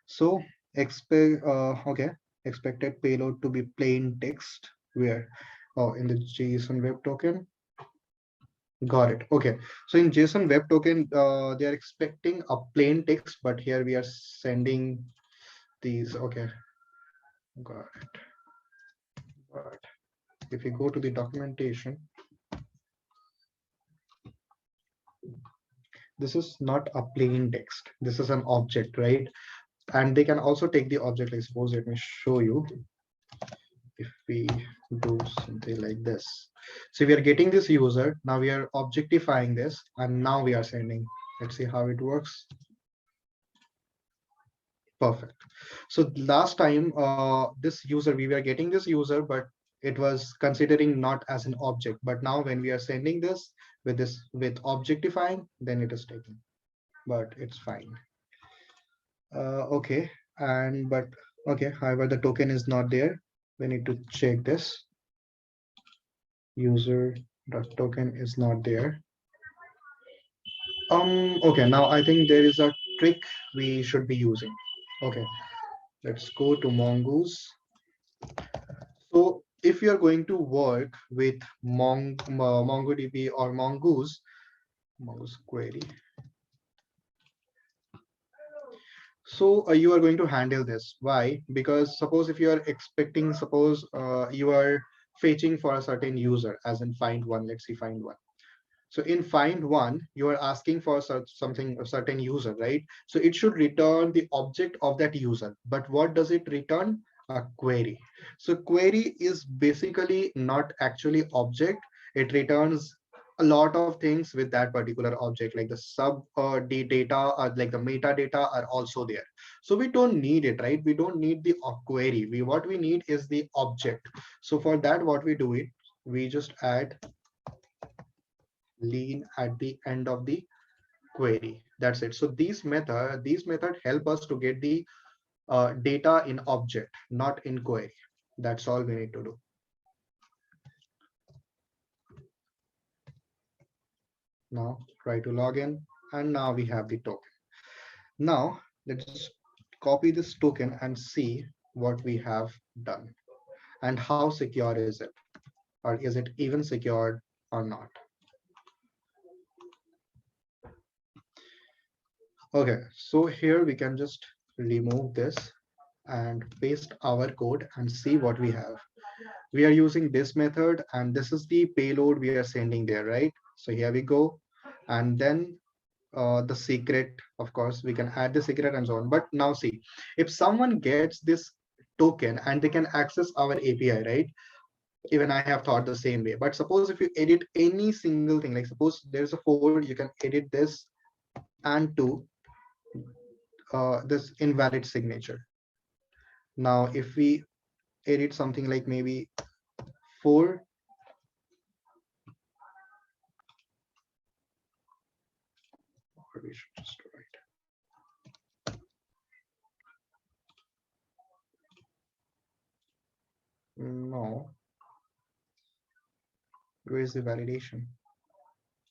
So okay, expected payload to be plain text where, oh, in the JSON web token. Got it. Okay. So in JSON web token, they are expecting a plain text, but here we are sending these. Okay. Got it. But if you go to the documentation, this is not a plain text. This is an object, right? And they can also take the object. Like suppose, let me show you. If we do something like this, so we are getting this user. Now we are objectifying this, and now we are sending. Let's see how it works. Perfect. So last time, this user, we were getting this user, but it was considering not as an object. But now when we are sending this with objectifying, then it is taken. But it's fine. Okay. And but okay. However, the token is not there. We need to check this. User dot token is not there. Okay. Now I think there is a trick we should be using. Okay. Let's go to Mongoose. So if you're going to work with MongoDB or Mongoose query, so you are going to handle this. Why? Because suppose if you are expecting, suppose you are fetching for a certain user, as in find one. Let's see, find one. So in find one, you are asking for something, a certain user, right? So it should return the object of that user. But what does it return? A query. So query is basically not actually object. It returns a lot of things with that particular object, like the sub data or like the metadata are also there. So we don't need it, right? We don't need the query. What we need is the object. So for that, what we do it, we just add lean at the end of the query. That's it. So these method help us to get the data in object, not in query. That's all we need to do. Now try to log in, and now we have the token. Now let's copy this token and see what we have done and how secure is it, or is it even secured or not. Okay, so here we can just remove this and paste our code and see what we have. We are using this method, and this is the payload we are sending there, right? So here we go. And then the secret, of course, we can add the secret and so on. But now see, if someone gets this token and they can access our API, right? Even I have thought the same way. But suppose if you edit any single thing, like suppose there's a folder, you can edit this and to this invalid signature. Now, if we edit something like maybe 4, or we should just write. No, where is the validation?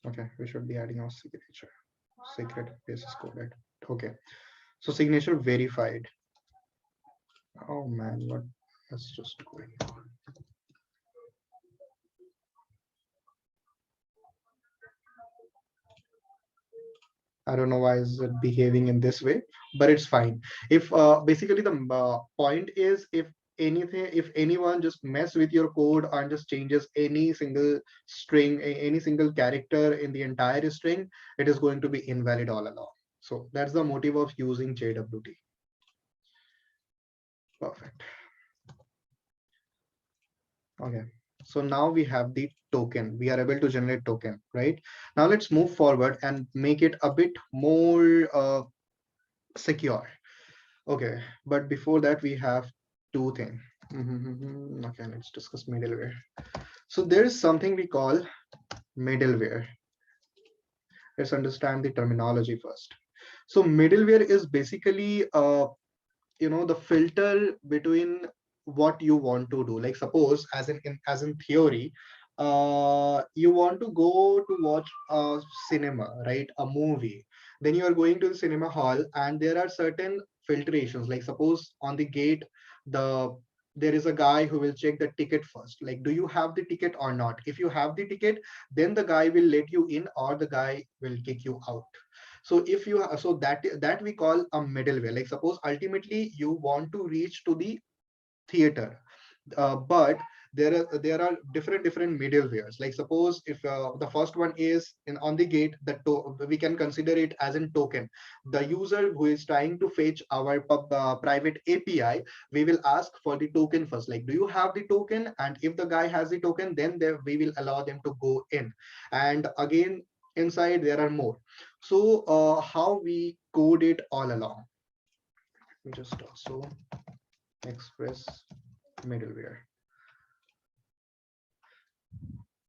Okay, we should be adding our signature. Secret basis coded. Okay, so signature verified. Oh man, what? Let's just going on. I don't know why is it behaving in this way, but it's fine. If basically the point is, if anyone just mess with your code and just changes any single string, any single character in the entire string, it is going to be invalid all along. So that's the motive of using JWT. Perfect. Okay. So now we have the token. We are able to generate token, right? Now let's move forward and make it a bit more secure. Okay, but before that, we have two things. Okay, let's discuss middleware. So there is something we call middleware. Let's understand the terminology first. So middleware is basically the filter between what you want to do. Like suppose as in theory, you want to go to watch a cinema, right, a movie. Then you are going to the cinema hall and there are certain filtrations. Like suppose on the gate, there is a guy who will check the ticket first, like do you have the ticket or not. If you have the ticket, then the guy will let you in or the guy will kick you out. So if you so that we call a middleware. Like suppose ultimately you want to reach to the theater, but there are different middlewares. Like suppose if the first one is in on the gate, we can consider it as in token. The user who is trying to fetch our private API, we will ask for the token first, like do you have the token, and if the guy has the token, then we will allow them to go in. And again, inside there are more. So how we code it all along. Let me just also express middleware.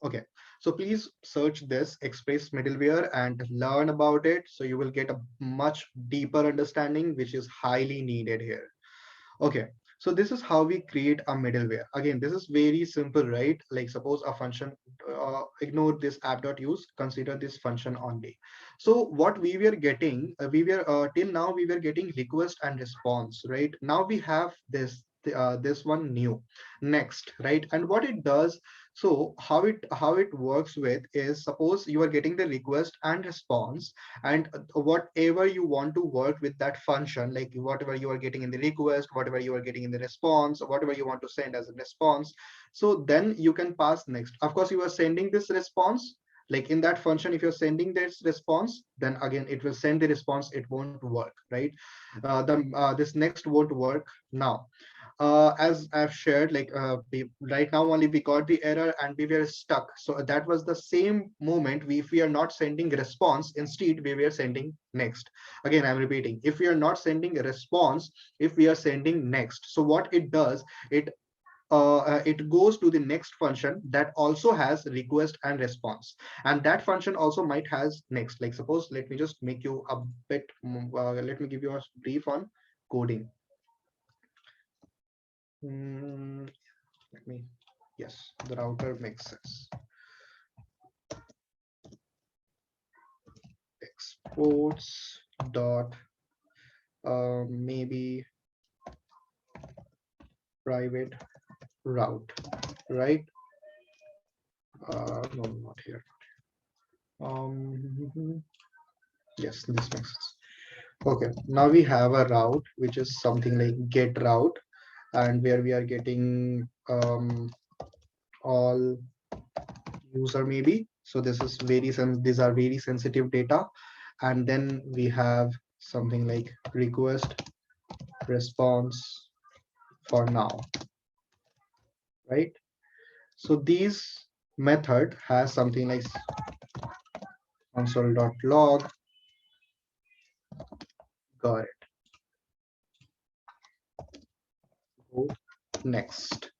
Okay, so please search this Express middleware and learn about it. So you will get a much deeper understanding, which is highly needed here. Okay, so this is how we create a middleware. Again, this is very simple, right? Like suppose a function, ignore this app.use, consider this function only. So what we were getting, we were till now we were getting request and response, right? Now we have this one new next, right? And what it does, so how it works with is, suppose you are getting the request and response, and whatever you want to work with that function, like whatever you are getting in the request, whatever you are getting in the response, or whatever you want to send as a response, so then you can pass next. Of course, you are sending this response, like in that function, if you're sending this response, then again it will send the response, it won't work, right? This next won't work now. As I've shared, like right now only we got the error and we were stuck. So that was the same moment. If we are not sending response, instead we were sending next. Again, I'm repeating. If we are not sending a response, if we are sending next, so what it does, it goes to the next function that also has request and response, and that function also might has next. Like suppose, let me just make you a bit. Let me give you a brief on coding. Hmm, let me, yes, the router makes sense. Exports dot maybe private route, right? No, not here. Yes, this makes sense. Okay, now we have a route which is something like get route, and where we are getting all user maybe. So this is these are very sensitive data. And then we have something like request response for now, right? So these method has something like console.log. Got it. Go next.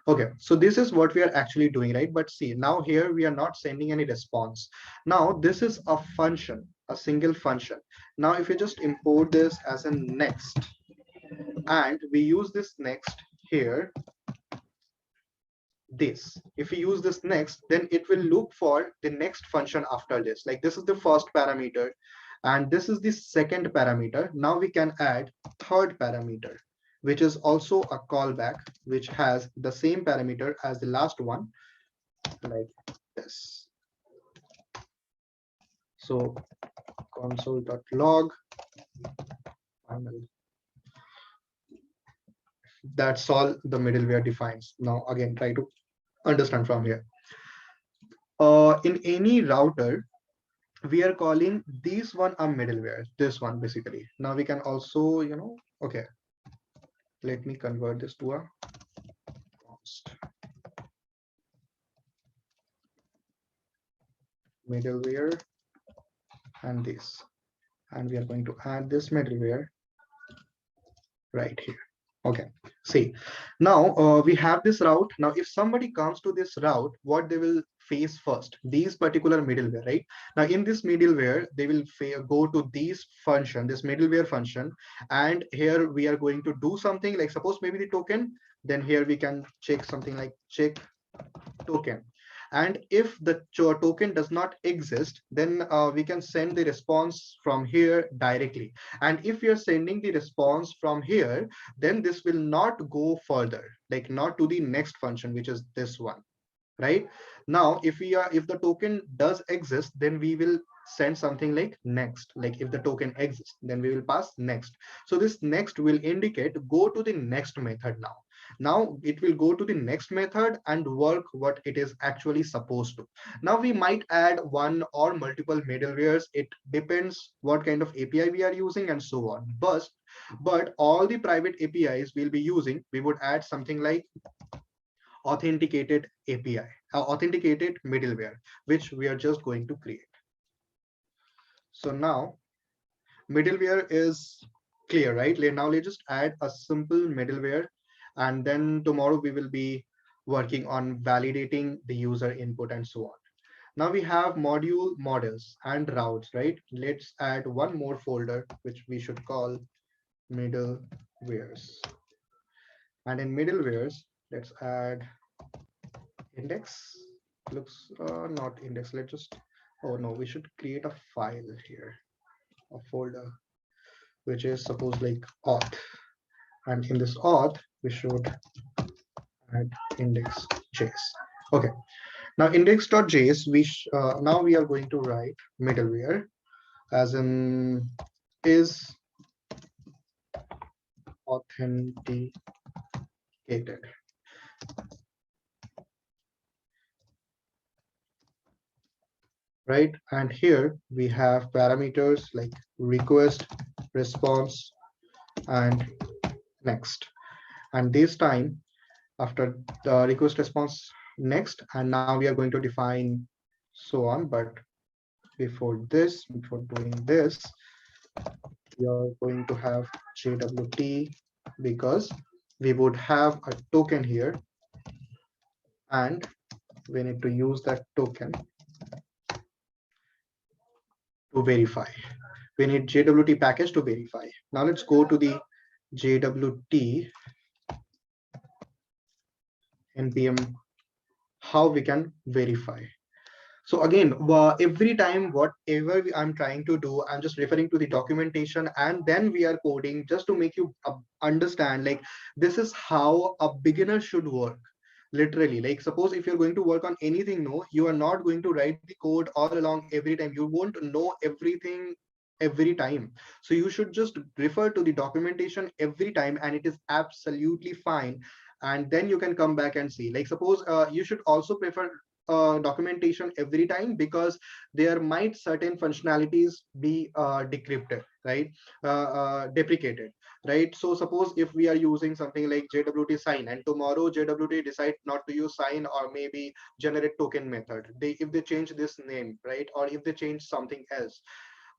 Okay, so this is what we are actually doing, right? But see, now here we are not sending any response. Now this is a function, a single function. Now if you just import this as a next, and we use this next here, this, if we use this next, then it will look for the next function after this. Like this is the first parameter and this is the second parameter. Now we can add third parameter, which is also a callback, which has the same parameter as the last one, like this. So console.log final. That's all the middleware defines. Now again, try to understand from here. In any router, we are calling this one a middleware, this one basically. Now we can also, okay, let me convert this to a const middleware and this, and we are going to add this middleware right here. Okay, see, now we have this route. Now, if somebody comes to this route, what they will face first? These particular middleware, right? Now, in this middleware, they will go to these function, this middleware function, and here we are going to do something like suppose maybe the token. Then here we can check something like check token. And if the token does not exist, then we can send the response from here directly. And if you're sending the response from here, then this will not go further, like not to the next function, which is this one, right? Now, if the token does exist, then we will send something like next. Like if the token exists, then we will pass next. So this next will indicate go to the next method. Now it will go to the next method and work what it is actually supposed to. Now we might add one or multiple middlewares. It depends what kind of API we are using and so on. But all the private APIs we'll be using, we would add something like authenticated API, authenticated middleware, which we are just going to create. So now middleware is clear, right? Now let's just add a simple middleware, and then tomorrow we will be working on validating the user input and so on. Now we have module models and routes, right? Let's add one more folder, which we should call middlewares. And in middlewares, let's add index. Looks not index. Let's just, oh no, we should create a file here, a folder, which is suppose like auth. And in this auth, we should add index.js. Okay, now index.js, now we are going to write middleware as in is authenticated, right? And here we have parameters like request, response, and next. And this time after the request response next, and now we are going to define so on. But before doing this, we are going to have JWT, because we would have a token here and we need to use that token to verify. We need JWT package to verify. Now let's go to the JWT npm, how we can verify. So again, every time whatever I'm trying to do, I'm just referring to the documentation and then we are coding just to make you understand like this is how a beginner should work. Literally, like suppose if you're going to work on anything, no, you are not going to write the code all along every time. You won't know everything every time. So you should just refer to the documentation every time and it is absolutely fine. And then you can come back and see, like suppose you should also prefer documentation every time, because there might certain functionalities be decrypted, right? Deprecated, right? So suppose if we are using something like JWT sign and tomorrow JWT decide not to use sign or maybe generate token method, if they change this name, right? Or if they change something else,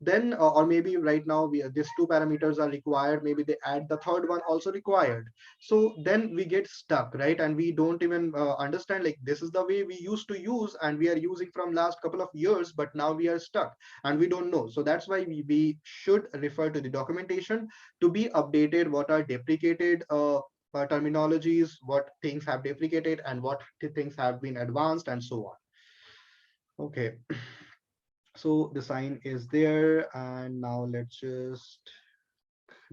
then or maybe right now these two parameters are required, maybe they add the third one also required. So then we get stuck, right? And we don't even understand like this is the way we used to use and we are using from last couple of years, but now we are stuck and we don't know. So that's why we should refer to the documentation to be updated what are deprecated terminologies, what things have deprecated and what things have been advanced and so on. Okay, so the sign is there, and now let's just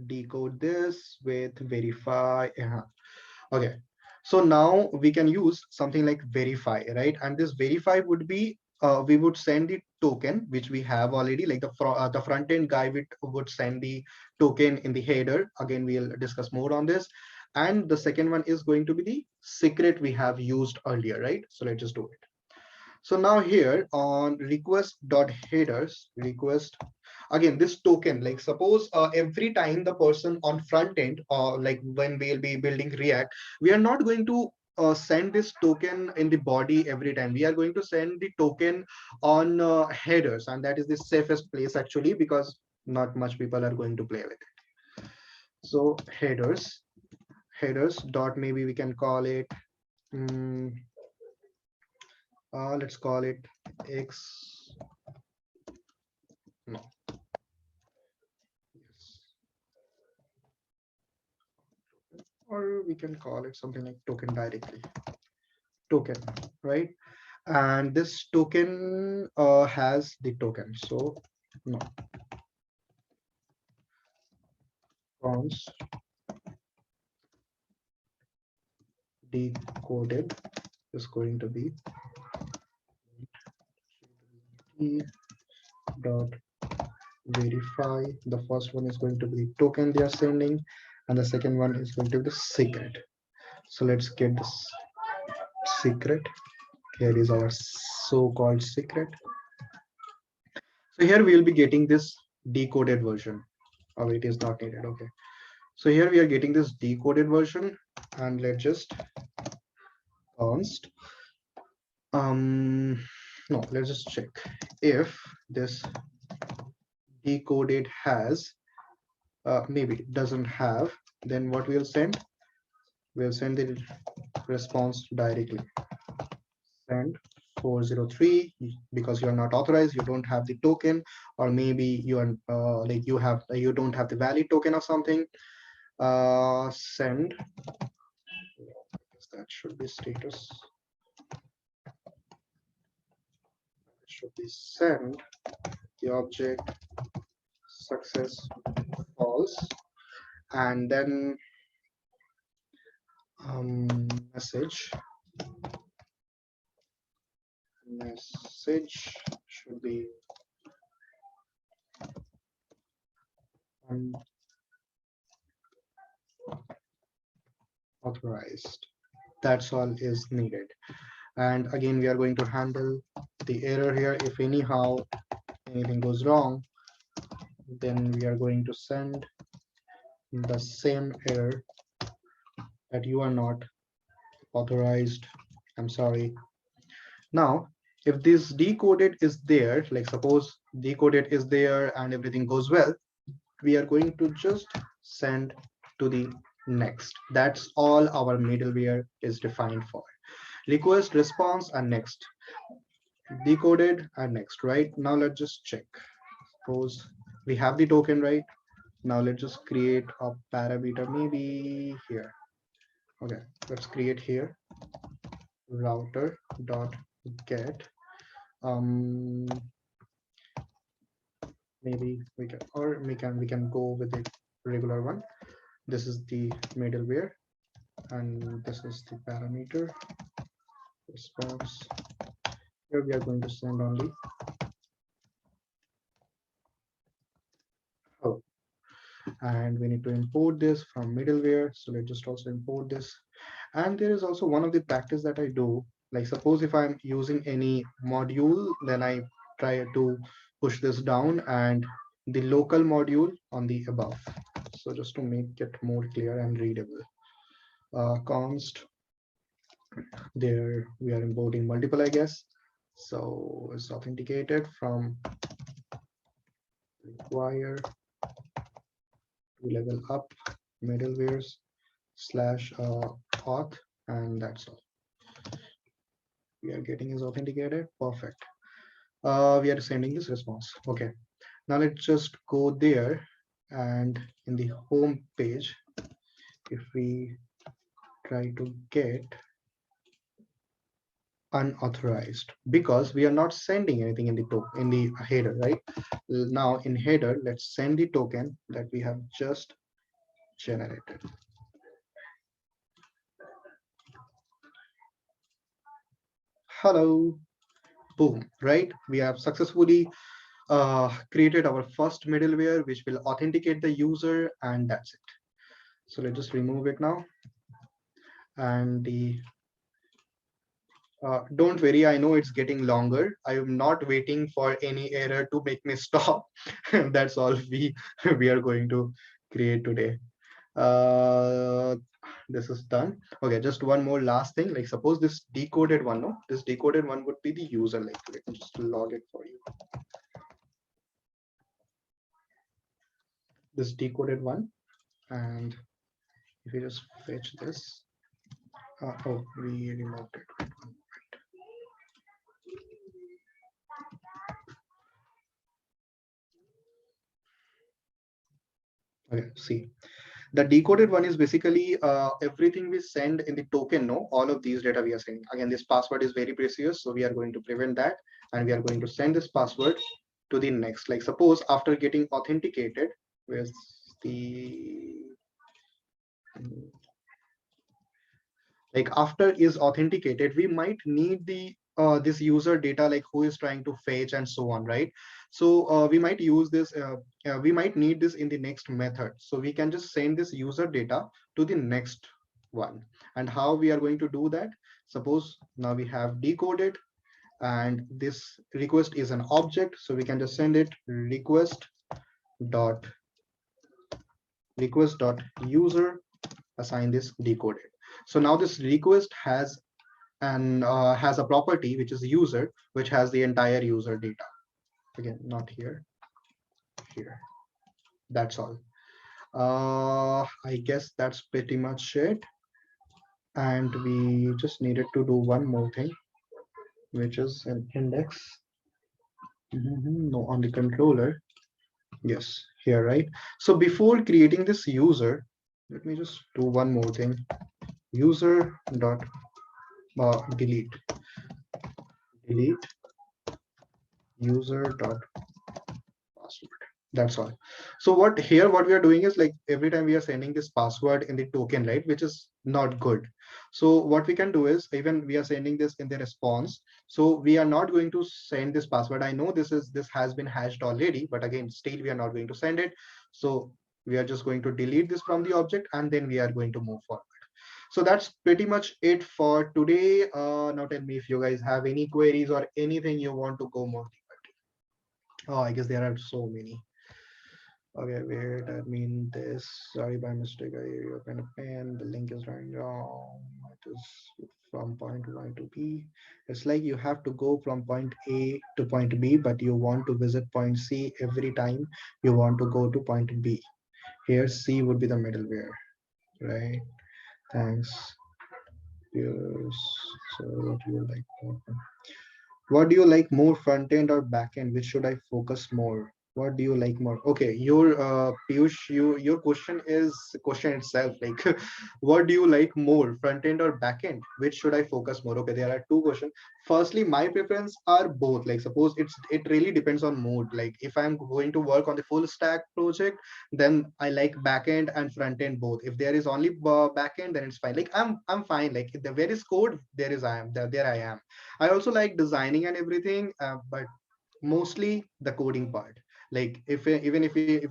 decode this with verify. Okay, so now we can use something like verify, right? And this verify would be we would send the token which we have already, like the front end guy would send the token in the header. Again, we'll discuss more on this. And the second one is going to be the secret we have used earlier, right? So let's just do it. So now here on request.headers, request, again, this token, like suppose every time the person on front end, or like when we'll be building React, we are not going to send this token in the body every time. We are going to send the token on headers, and that is the safest place actually, because not much people are going to play with it. So headers, headers dot, maybe we can call it, let's call it x, no, yes, or we can call it something like token directly, token, right? And this token has the token, so no, const decoded is going to be e dot verify. The first one is going to be the token they are sending, and the second one is going to be the secret. So let's get this secret. Here is our so-called secret. So here we will be getting this decoded version. Oh, it is not needed. Okay. So here we are getting this decoded version, and let's just const. No, let's just check if this decoded has, maybe it doesn't have, then what we'll send? We'll send the response directly. Send 403, because you are not authorized, you don't have the token, or maybe you are like you don't have the valid token or something. Send, that should be status, should be send the object success false, and then message should be unauthorized. That's all is needed. And again, we are going to handle the error here. If anyhow anything goes wrong, then we are going to send the same error that you are not authorized. I'm sorry. Now, if this decoded is there, like suppose decoded is there and everything goes well, we are going to just send to the next. That's all our middleware is defined for. Request, response, and next. Decoded and next, right? Now let's just check. Suppose we have the token, right? Now let's just create a parameter, maybe here. Okay, let's create here router dot get. Maybe we can go with the regular one. This is the middleware, and this is the parameter response. Here we are going to send only hello, and we need to import this from middleware. So let's just also import this. And there is also one of the practice that I do, like suppose if I'm using any module, then I try to push this down and the local module on the above. So just to make it more clear and readable, const, there we are importing multiple, I guess. So it's authenticated from require to level up middlewares slash auth, and that's all we are getting is authenticated. Perfect. We are sending this response. Okay, now let's just go there, and in the home page, if we try to get unauthorized, because we are not sending anything in the header, right? Now in header, let's send the token that we have just generated. Hello, boom, right? We have successfully created our first middleware which will authenticate the user, and that's it. So let's just remove it now. And the don't worry, I know it's getting longer. I am not waiting for any error to make me stop. That's all we are going to create today. This is done. Okay, just one more last thing. Like suppose this decoded one, no, this decoded one would be the user. Like let me just log it for you. This decoded one, and If you just fetch this, oh, we removed it. Okay, see, the decoded one is basically everything we send in the token. No, all of these data we are sending. Again, this password is very precious, so we are going to prevent that, and we are going to send this password to the next. Like suppose after getting authenticated, where's the like after is authenticated, we might need the this user data, like who is trying to fetch and so on, right? So we might use this we might need this in the next method, so we can just send this user data to the next one. And how we are going to do that? Suppose now we have decoded, and this request is an object, so we can just send it dot request dot user, assign this decoded. So now this request has has a property which is user, which has the entire user data. Again, not here, here. That's all. I guess that's pretty much it. And we just needed to do one more thing, which is an index. No, on the controller. Yes, here, right? So before creating this user, let me just do one more thing. User dot delete user dot password. That's all. So what we are doing is, like, every time we are sending this password in the token, right, which is not good. So what we can do is, even we are sending this in the response, so we are not going to send this password. I know this has been hashed already, but again, still we are not going to send it. So we are just going to delete this from the object, and then we are going to move forward. So that's pretty much it for today. Now tell me if you guys have any queries or anything you want to go more deeper. Oh, I guess there are so many. Okay, wait, I mean this. Sorry, by mistake, I opened a pen. The link is running wrong. It is from point Y to B. It's like you have to go from point A to point B, but you want to visit point C every time you want to go to point B. Here, C would be the middleware, right? Thanks. Yes. So, what do you like more? What do you like more, front end or back end? Which should I focus more? What do you like more? Okay, your Piyush, your question itself, like what do you like more, front end or back end? Which should I focus more? Okay, there are two questions. Firstly, my preference are both. Like suppose it really depends on mood. Like if I'm going to work on the full stack project, then I like back end and front end both. If there is only back end, then it's fine. Like I'm fine. Like if there is code, there I am. I also like designing and everything, but mostly the coding part. Like if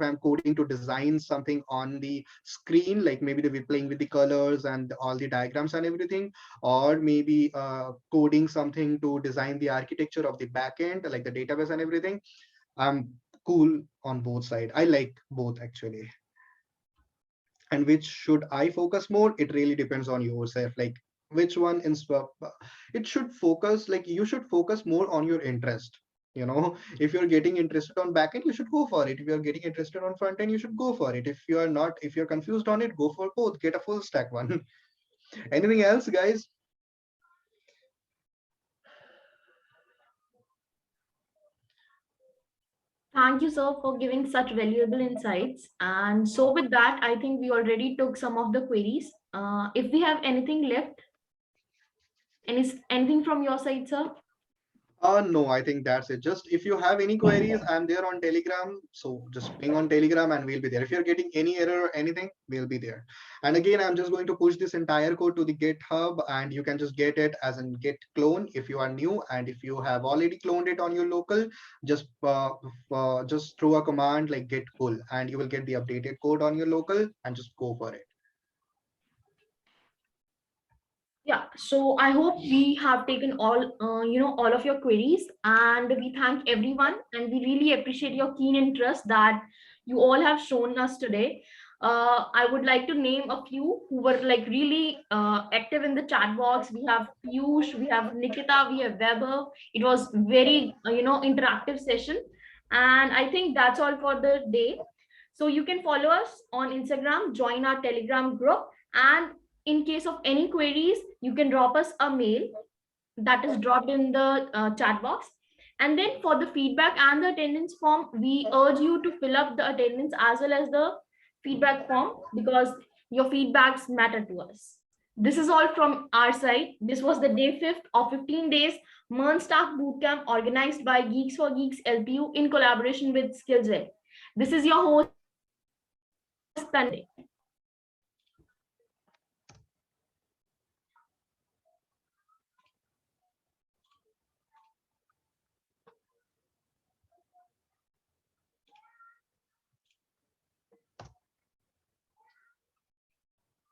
I'm coding to design something on the screen, like maybe we're playing with the colors and all the diagrams and everything, or maybe coding something to design the architecture of the backend, like the database and everything, I'm cool on both sides. I like both actually. And which should I focus more? It really depends on yourself. Like which one it should focus, like you should focus more on your interest. If you're getting interested on backend, you should go for it. If you're getting interested on front end, you should go for it. If you're confused on it, go for both. Get a full stack one. Anything else, guys? Thank you, sir, for giving such valuable insights. And so, with that, I think we already took some of the queries. If we have anything left, anything from your side, sir? No, I think that's it. Just if you have any queries, I'm there on Telegram. So just ping on Telegram and we'll be there. If you're getting any error or anything, we'll be there. And again, I'm just going to push this entire code to the GitHub, and you can just get it as in git clone if you are new. And if you have already cloned it on your local, just throw a command like git pull, and you will get the updated code on your local, and just go for it. Yeah, so I hope we have taken all of your queries, and we thank everyone, and we really appreciate your keen interest that you all have shown us today. I would like to name a few who were like really active in the chat box. We have Piyush, we have Nikita, we have Weber. It was very interactive session, and I think that's all for the day. So you can follow us on Instagram, join our Telegram group, And in case of any queries, you can drop us a mail that is dropped in the chat box. And then for the feedback and the attendance form, we urge you to fill up the attendance as well as the feedback form, because your feedbacks matter to us. This is all from our side. This was the day 5th of 15 days MERN Staff Bootcamp organized by Geeks for Geeks LPU in collaboration with Skillswell. This is your host, Tanvi.